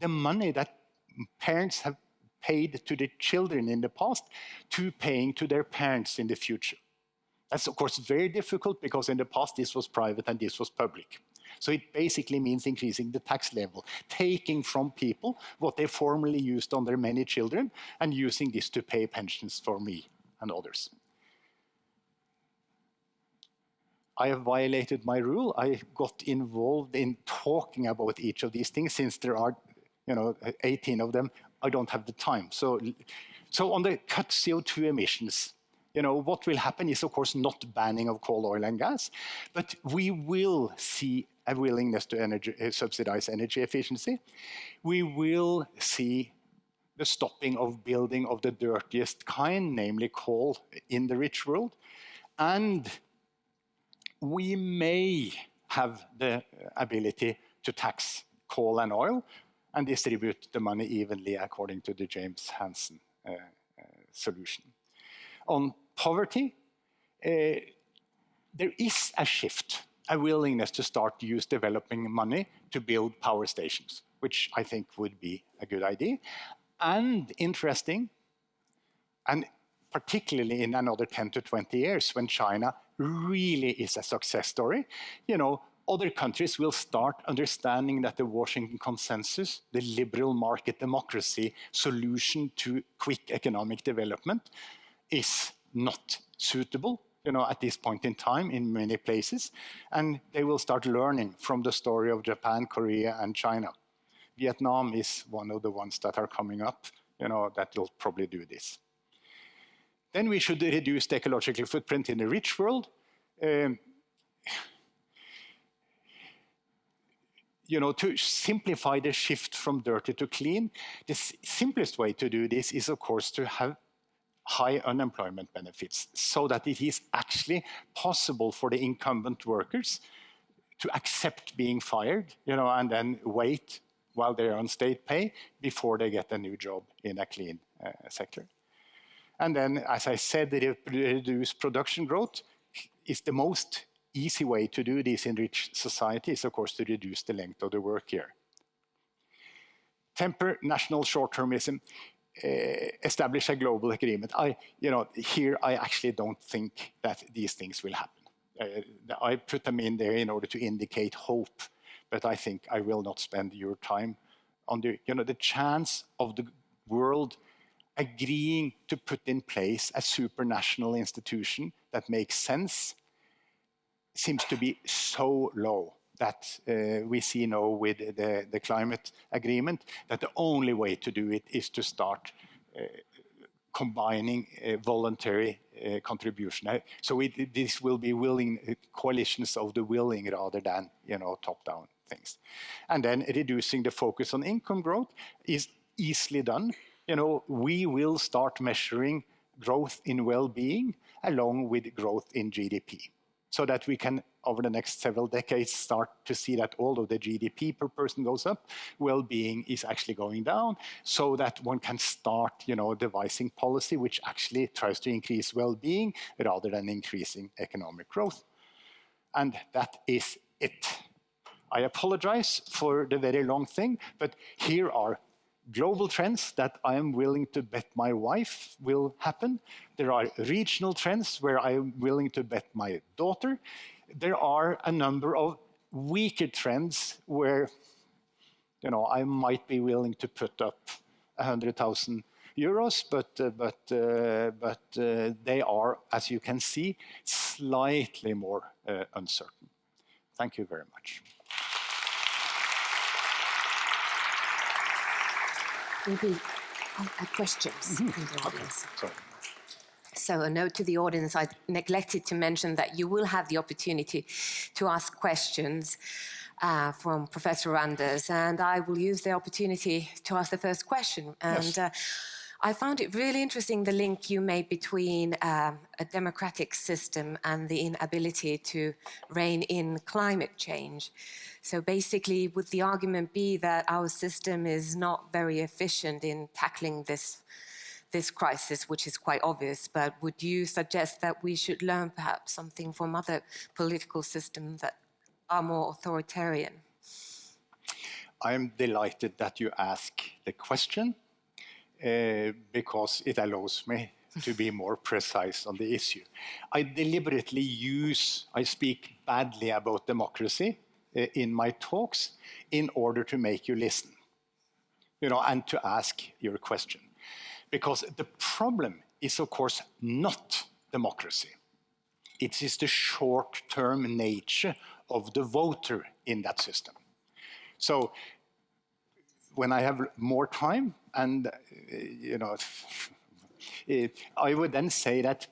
the money that parents have paid to the children in the past to paying to their parents in the future. That's, of course, very difficult because in the past this was private and this was public. So it basically means increasing the tax level, taking from people what they formerly used on their many children and using this to pay pensions for me and others. I have violated my rule. I got involved in talking about each of these things. Since there are 18 of them, I don't have the time. So on the cut CO2 emissions, what will happen is, of course, not banning of coal, oil, and gas, but we will see a willingness to subsidize energy efficiency. We will see the stopping of building of the dirtiest kind, namely coal, in the rich world. And we may have the ability to tax coal and oil and distribute the money evenly according to the James Hansen solution. On poverty, there is a shift, a willingness to start to use developing money to build power stations, which I think would be a good idea. And interesting, and particularly in another 10 to 20 years, when China really is a success story, other countries will start understanding that the Washington Consensus, the liberal market democracy solution to quick economic development, is not suitable, at this point in time in many places. And they will start learning from the story of Japan, Korea, and China. Vietnam is one of the ones that are coming up, that will probably do this. Then we should reduce the ecological footprint in the rich world. To simplify the shift from dirty to clean, the simplest way to do this is, of course, to have high unemployment benefits so that it is actually possible for the incumbent workers to accept being fired, and then wait while they're on state pay before they get a new job in a clean sector. And then, as I said, the reduced production growth is the most easy way to do this in rich societies, of course, to reduce the length of the work year. Temper national short-termism, establish a global agreement. Here I actually don't think that these things will happen. I put them in there in order to indicate hope, but I think I will not spend your time on the chance of the world agreeing to put in place a supranational institution that makes sense seems to be so low that we see now with the climate agreement that the only way to do it is to start combining voluntary contribution. So this will be willing coalitions of the willing rather than top-down things. And then reducing the focus on income growth is easily done. We will start measuring growth in well-being along with growth in GDP, so that we can, over the next several decades, start to see that although the GDP per person goes up, well-being is actually going down, so that one can start, devising policy which actually tries to increase well-being rather than increasing economic growth. And that is it. I apologize for the very long thing, but here are global trends that I am willing to bet my wife will happen. There are regional trends where I am willing to bet my daughter. There are a number of weaker trends where, you know, I might be willing to put up 100,000 euros, but they are, as you can see, slightly more uncertain. Thank you very much. Maybe questions in the audience. Sorry. So a note to the audience, I neglected to mention that you will have the opportunity to ask questions from Professor Randers, and I will use the opportunity to ask the first question. And Yes. I found it really interesting, the link you made between a democratic system and the inability to rein in climate change. So basically, would the argument be that our system is not very efficient in tackling this crisis, which is quite obvious, but would you suggest that we should learn perhaps something from other political systems that are more authoritarian? I'm delighted that you ask the question because it allows me to be more precise on the issue. I deliberately speak badly about democracy in my talks in order to make you listen, you know, and to ask your question. Because the problem is, of course, not democracy. It is the short-term nature of the voter in that system. So when I have more time, and you know, I would then say that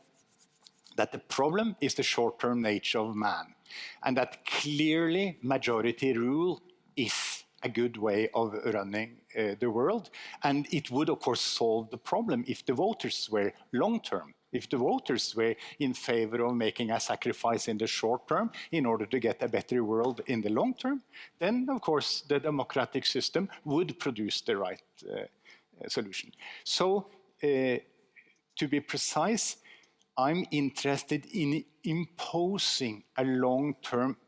the problem is the short-term nature of man, and that clearly majority rule is a good way of running the world, and it would of course solve the problem if the voters were long-term. If the voters were in favor of making a sacrifice in the short term in order to get a better world in the long term, then of course the democratic system would produce the right solution. So to be precise, I'm interested in imposing a long-term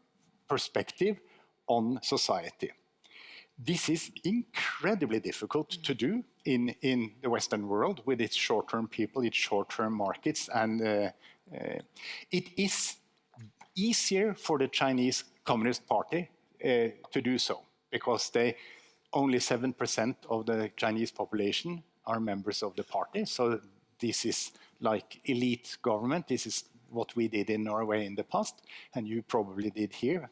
perspective on society. This is incredibly difficult to do in the Western world with its short-term people, its short-term markets, and it is easier for the Chinese Communist Party to do so because only 7% of the Chinese population are members of the party. So this is like elite government. This is what we did in Norway in the past, and you probably did here,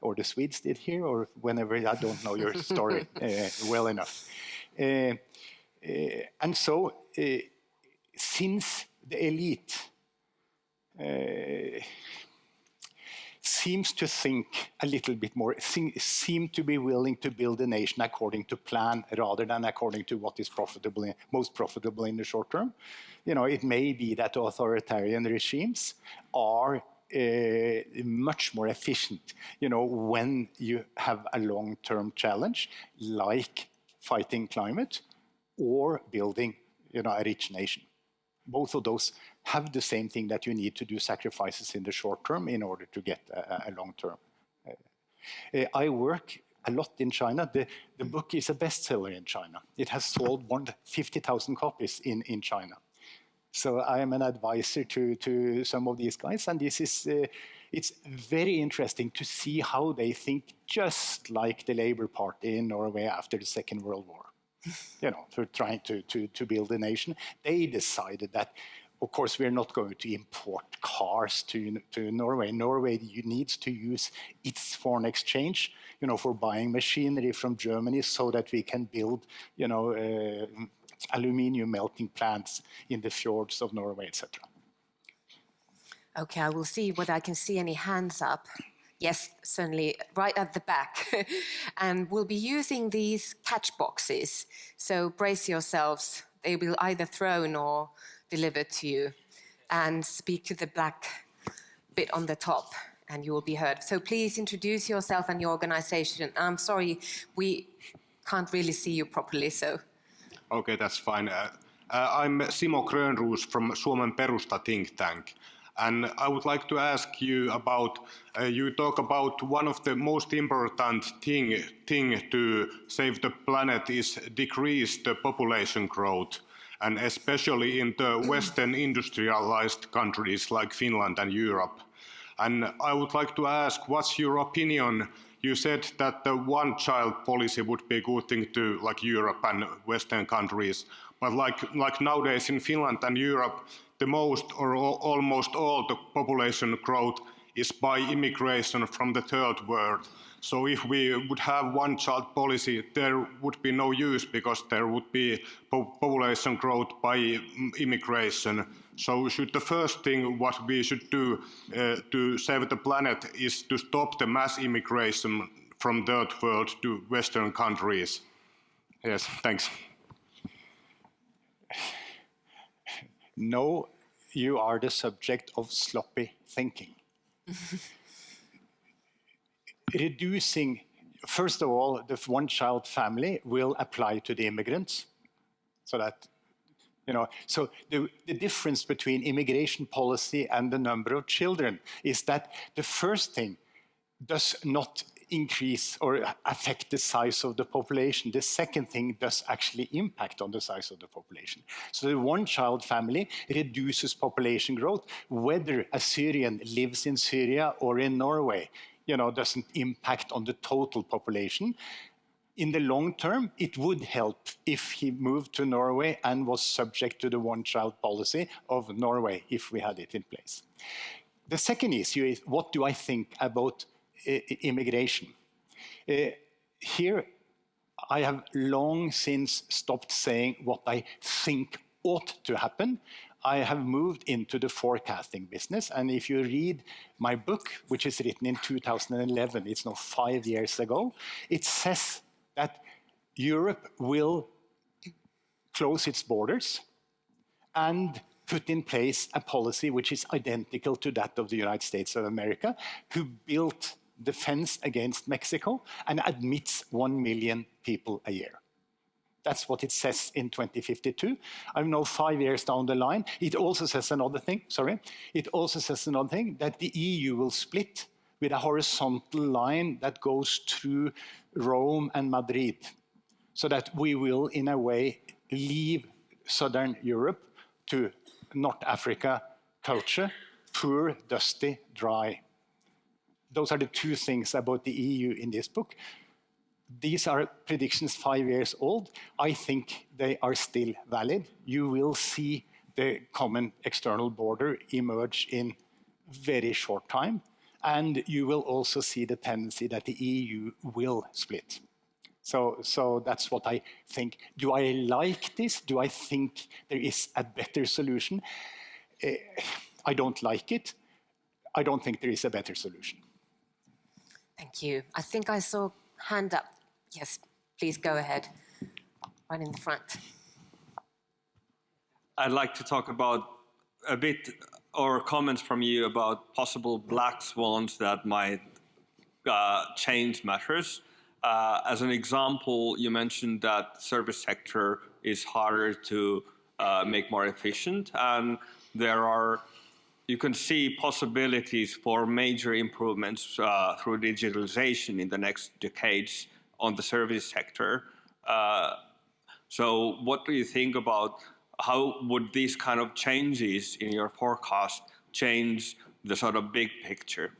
or the Swedes did here, or whenever. I don't know your story well enough. And so, since the elite seems to think a little bit more, seem to be willing to build a nation according to plan rather than according to what is most profitable in the short term, you know, it may be that authoritarian regimes are much more efficient, you know, when you have a long-term challenge like fighting climate or building, you know, a rich nation. Both of those have the same thing, that you need to do sacrifices in the short term in order to get a long term. I work a lot in China. The book is a bestseller in China. It has sold more than 50,000 copies in China. So I am an advisor to some of these guys, and this is it's very interesting to see how they think, just like the Labour Party in Norway after the Second World War. You know, for trying to build a nation, they decided that, of course, we're not going to import cars to Norway. Norway needs to use its foreign exchange, you know, for buying machinery from Germany, so that we can build, you know, aluminium melting plants in the fjords of Norway, etc. Okay, I will see whether I can see any hands up. Yes, certainly, right at the back. And we'll be using these catch boxes. So brace yourselves. They will either thrown or delivered to you. And speak to the black bit on the top, and you will be heard. So please introduce yourself and your organization. I'm sorry, we can't really see you properly, so. Okay, that's fine. I'm Simo Grönroos from Suomen Perusta think tank. And I would like to ask you about, you talk about one of the most important thing to save the planet is decrease the population growth, and especially in the Western industrialized countries like Finland and Europe. And I would like to ask, what's your opinion? You said that the one-child policy would be a good thing to like Europe and Western countries, but like nowadays in Finland and Europe, the most or almost all the population growth is by immigration from the third world. So if we would have one-child policy, there would be no use because there would be population growth by immigration. So should the first thing what we should do to save the planet is to stop the mass immigration from third world to Western countries? Yes, thanks. No, you are the subject of sloppy thinking. Reducing, first of all, the one-child family will apply to the immigrants, so that, so the difference between immigration policy and the number of children is that the first thing does not increase or affect the size of the population. The second thing does actually impact on the size of the population. So the one-child family reduces population growth. Whether a Syrian lives in Syria or in Norway, doesn't impact on the total population. In the long term, it would help if he moved to Norway and was subject to the one-child policy of Norway, if we had it in place. The second issue is, what do I think about immigration? Here, I have long since stopped saying what I think ought to happen. I have moved into the forecasting business, and if you read my book, which is written in 2011, it's now 5 years ago, it says that Europe will close its borders and put in place a policy which is identical to that of the United States of America, who built the fence against Mexico and admits 1 million people a year. That's what it says in 2052. I'm now 5 years down the line. It also says another thing, that the EU will split with a horizontal line that goes through Rome and Madrid, so that we will, in a way, leave Southern Europe to North Africa culture, poor, dusty, dry. Those are the two things about the EU in this book. These are predictions 5 years old. I think they are still valid. You will see the common external border emerge in very short time. And you will also see the tendency that the EU will split. So that's what I think. Do I like this? Do I think there is a better solution? I don't like it. I don't think there is a better solution. Thank you. I think I saw a hand up. Yes, please go ahead. Right in the front. I'd like to talk about a bit, or comments from you about possible black swans that might change matters. As an example, you mentioned that service sector is harder to make more efficient, and you can see possibilities for major improvements through digitalization in the next decades on the service sector. So what do you think about how would these kind of changes in your forecast change the sort of big picture?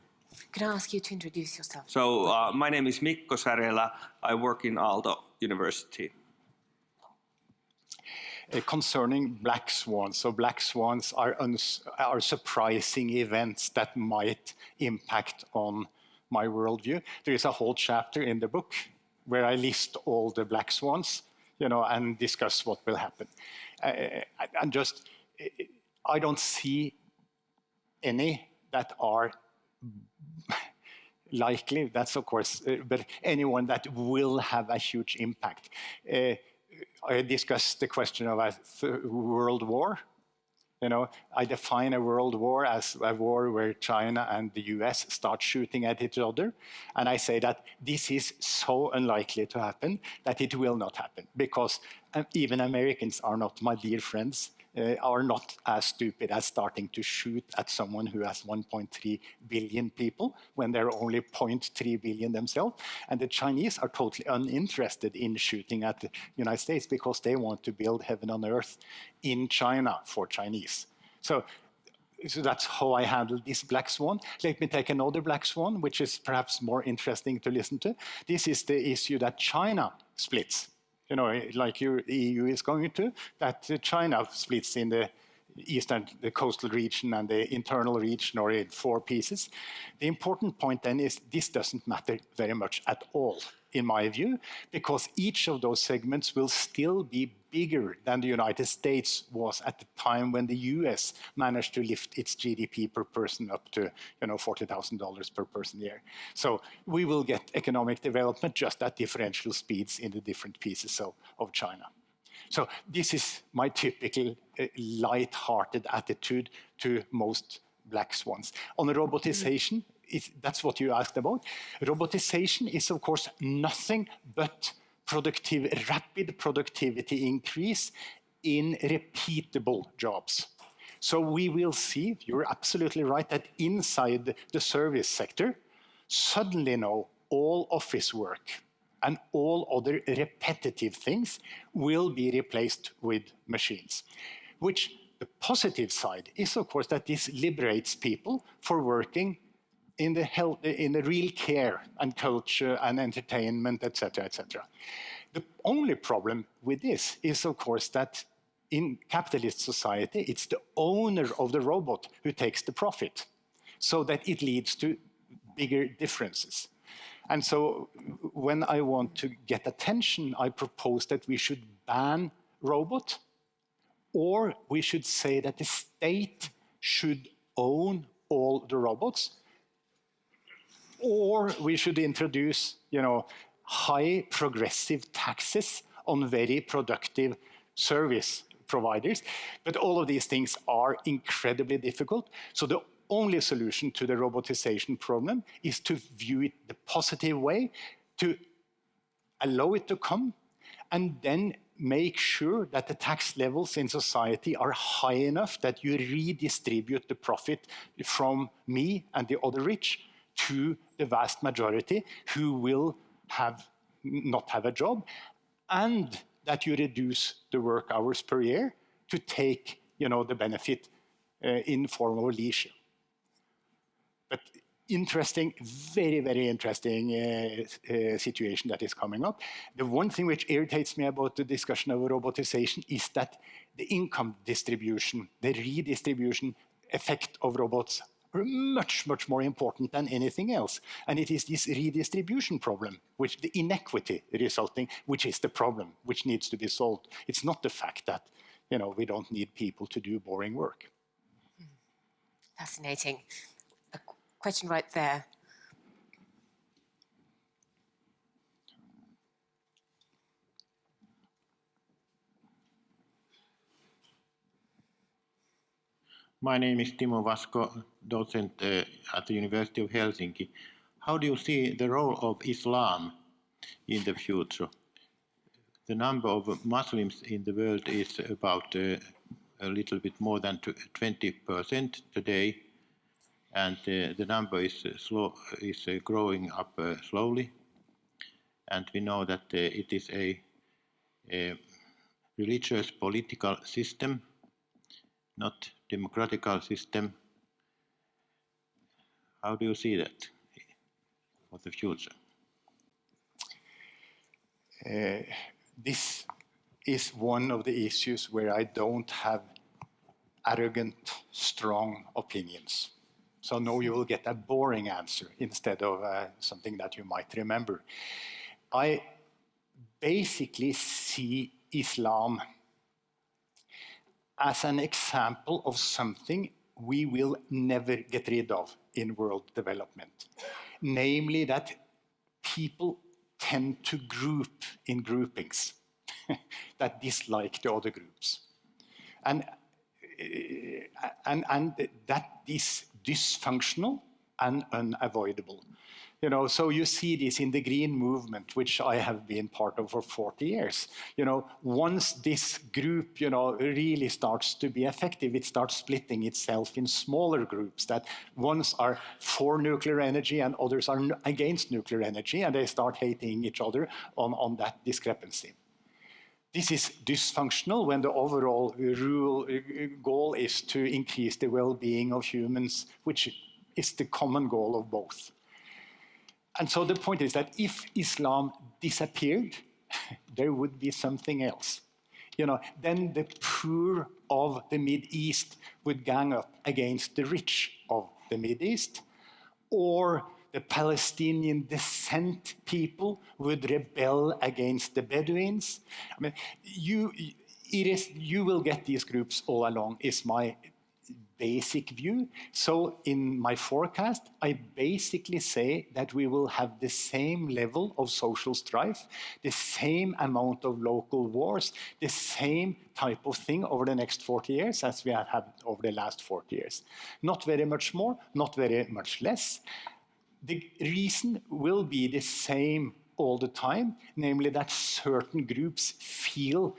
Could I ask you to introduce yourself? So my name is Mikko Särjelä. I work in Aalto University. Concerning black swans, so black swans are surprising events that might impact on my worldview. There is a whole chapter in the book where I list all the black swans, and discuss what will happen. I don't see any that are likely, that's of course, but anyone that will have a huge impact. I discussed the question of a world war. I define a world war as a war where China and the US start shooting at each other. And I say that this is so unlikely to happen that it will not happen, because even Americans are not, my dear friends, are not as stupid as starting to shoot at someone who has 1.3 billion people when there are only 0.3 billion themselves. And the Chinese are totally uninterested in shooting at the United States because they want to build heaven on earth in China for Chinese. So that's how I handle this black swan. Let me take another black swan, which is perhaps more interesting to listen to. This is the issue that China splits. You know, like your EU is going to, that China splits in the eastern, the coastal region and the internal region, or in 4 pieces. The important point then is this doesn't matter very much at all, in my view, because each of those segments will still be bigger than the United States was at the time when the US managed to lift its GDP per person up to, you know, $40,000 per person a year. So we will get economic development just at differential speeds in the different pieces of China. So this is my typical light-hearted attitude to most black swans. On the robotization, that's what you asked about. Robotization is, of course, nothing but rapid productivity increase in repeatable jobs. So we will see, you're absolutely right, that inside the service sector, suddenly now all office work and all other repetitive things will be replaced with machines. Which the positive side is, of course, that this liberates people for working in the real care and culture and entertainment, etc., etc. The only problem with this is, of course, that in capitalist society, it's the owner of the robot who takes the profit, so that it leads to bigger differences. And so when I want to get attention, I propose that we should ban robot, or we should say that the state should own all the robots, or we should introduce, you know, high progressive taxes on very productive service providers. But all of these things are incredibly difficult. So the only solution to the robotization problem is to view it the positive way, to allow it to come, and then make sure that the tax levels in society are high enough that you redistribute the profit from me and the other rich to the vast majority who will not have a job, and that you reduce the work hours per year to take, you know, the benefit in form of leisure. But interesting, very, very interesting situation that is coming up. The one thing which irritates me about the discussion of robotization is that the income distribution, the redistribution effect of robots are much, much more important than anything else. And it is this redistribution problem, which the inequity resulting, which is the problem, which needs to be solved. It's not the fact that, you know, we don't need people to do boring work. Fascinating. A question right there. My name is Timo Vasko, docent at the University of Helsinki. How do you see the role of Islam in the future? The number of Muslims in the world is about a little bit more than 20% today, and the number is growing up slowly. And we know that it is a religious political system, not democratical system. How do you see that for the future? This is one of the issues where I don't have arrogant, strong opinions. So no, you will get a boring answer instead of something that you might remember. I basically see Islam as an example of something we will never get rid of in world development. Namely that people tend to group in groupings that dislike the other groups. And that is dysfunctional and unavoidable. So you see this in the green movement, which I have been part of for 40 years. Once this group, really starts to be effective, it starts splitting itself in smaller groups that ones are for nuclear energy and others are against nuclear energy, and they start hating each other on that discrepancy. This is dysfunctional when the overall goal is to increase the well-being of humans, which is the common goal of both. And so the point is that if Islam disappeared, there would be something else. Then the poor of the Mideast would gang up against the rich of the Mideast, or the Palestinian descent people would rebel against the Bedouins. I mean, you will get these groups all along, is my basic view. So in my forecast, I basically say that we will have the same level of social strife, the same amount of local wars, the same type of thing over the next 40 years as we have had over the last 40 years. Not very much more, not very much less. The reason will be the same all the time, namely that certain groups feel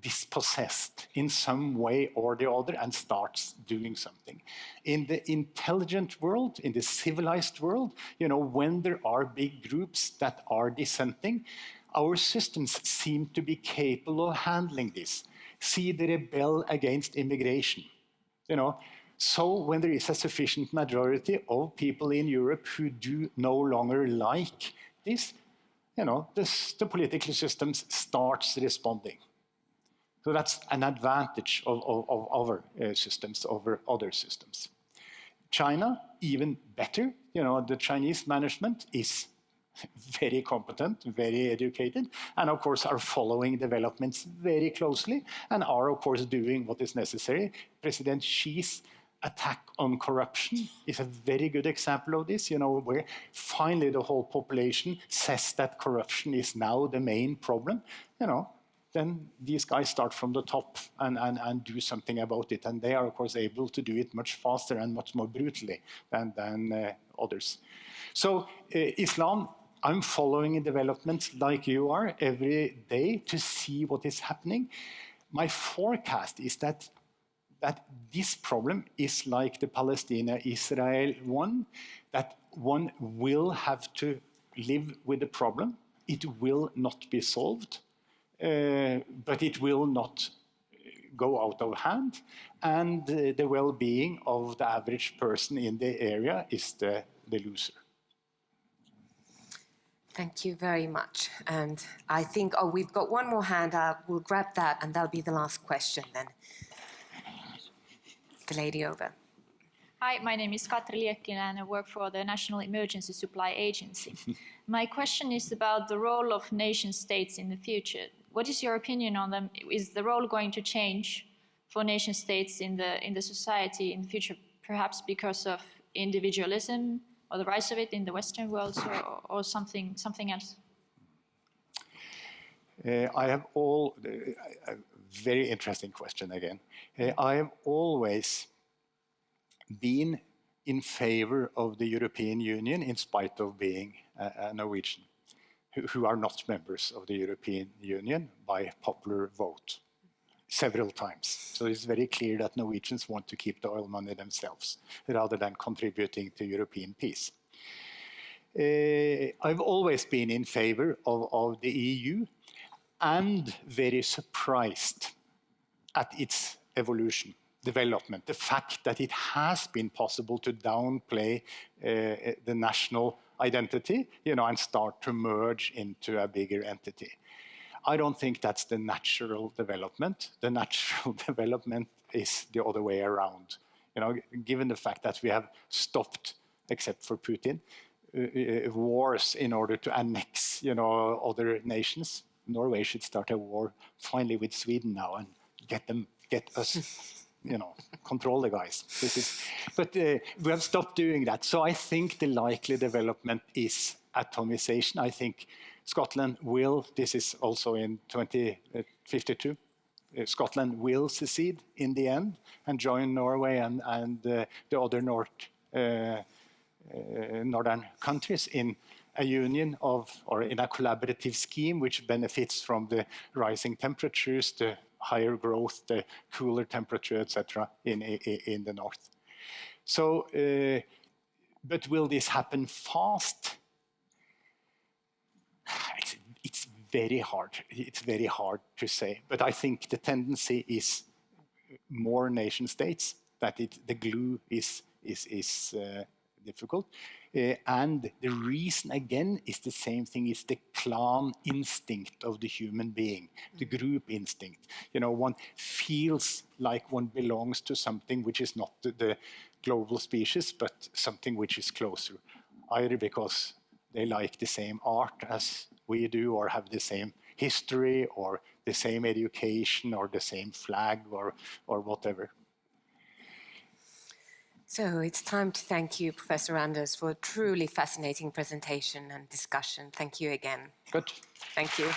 dispossessed in some way or the other and starts doing something. In the intelligent world, in the civilized world, when there are big groups that are dissenting, our systems seem to be capable of handling this. See the rebel against immigration. So when there is a sufficient majority of people in Europe who do no longer like this, the political system starts responding. So that's an advantage of our systems over other systems. China, even better. The Chinese management is very competent, very educated, and of course are following developments very closely and are of course doing what is necessary. President Xi's attack on corruption is a very good example of this, where finally the whole population says that corruption is now the main problem, then these guys start from the top and do something about it. And they are, of course, able to do it much faster and much more brutally than others. So Islam, I'm following developments like you are every day to see what is happening. My forecast is that this problem is like the Palestine-Israel one, that one will have to live with the problem. It will not be solved. But it will not go out of hand, and the well-being of the average person in the area is the loser. Thank you very much. And I think, we've got one more hand up. We'll grab that, and that'll be the last question then. The lady over. Hi, my name is Katri Liekkinen and I work for the National Emergency Supply Agency. My question is about the role of nation states in the future. What is your opinion on them? Is the role going to change for nation states in the society in the future, perhaps because of individualism or the rise of it in the Western world, or something else? I have a very interesting question again. I have always been in favor of the European Union in spite of being a Norwegian, who are not members of the European Union by popular vote several times. So it's very clear that Norwegians want to keep the oil money themselves rather than contributing to European peace. I've always been in favor of the EU and very surprised at its development, the fact that it has been possible to downplay the national identity, and start to merge into a bigger entity. I don't think that's the natural development. The natural development is the other way around. Given the fact that we have stopped, except for Putin, wars in order to annex, other nations. Norway should start a war finally with Sweden now and get us. Control the guys. But we have stopped doing that. So I think the likely development is atomization. I think Scotland will, this is also in 2052, Scotland will secede in the end and join Norway and the other North northern countries in a union of, or in a collaborative scheme which benefits from the rising temperatures, the higher growth, the cooler temperature, etc. in the north. So, but will this happen fast? It's very hard. It's very hard to say. But I think the tendency is more nation states, that the glue is difficult. And the reason, again, is the same thing. It's the clan instinct of the human being, the group instinct. You know, one feels like one belongs to something which is not the global species, but something which is closer, either because they like the same art as we do, or have the same history, or the same education, or the same flag, or whatever. So it's time to thank you, Professor Randers, for a truly fascinating presentation and discussion. Thank you again. Good. Thank you.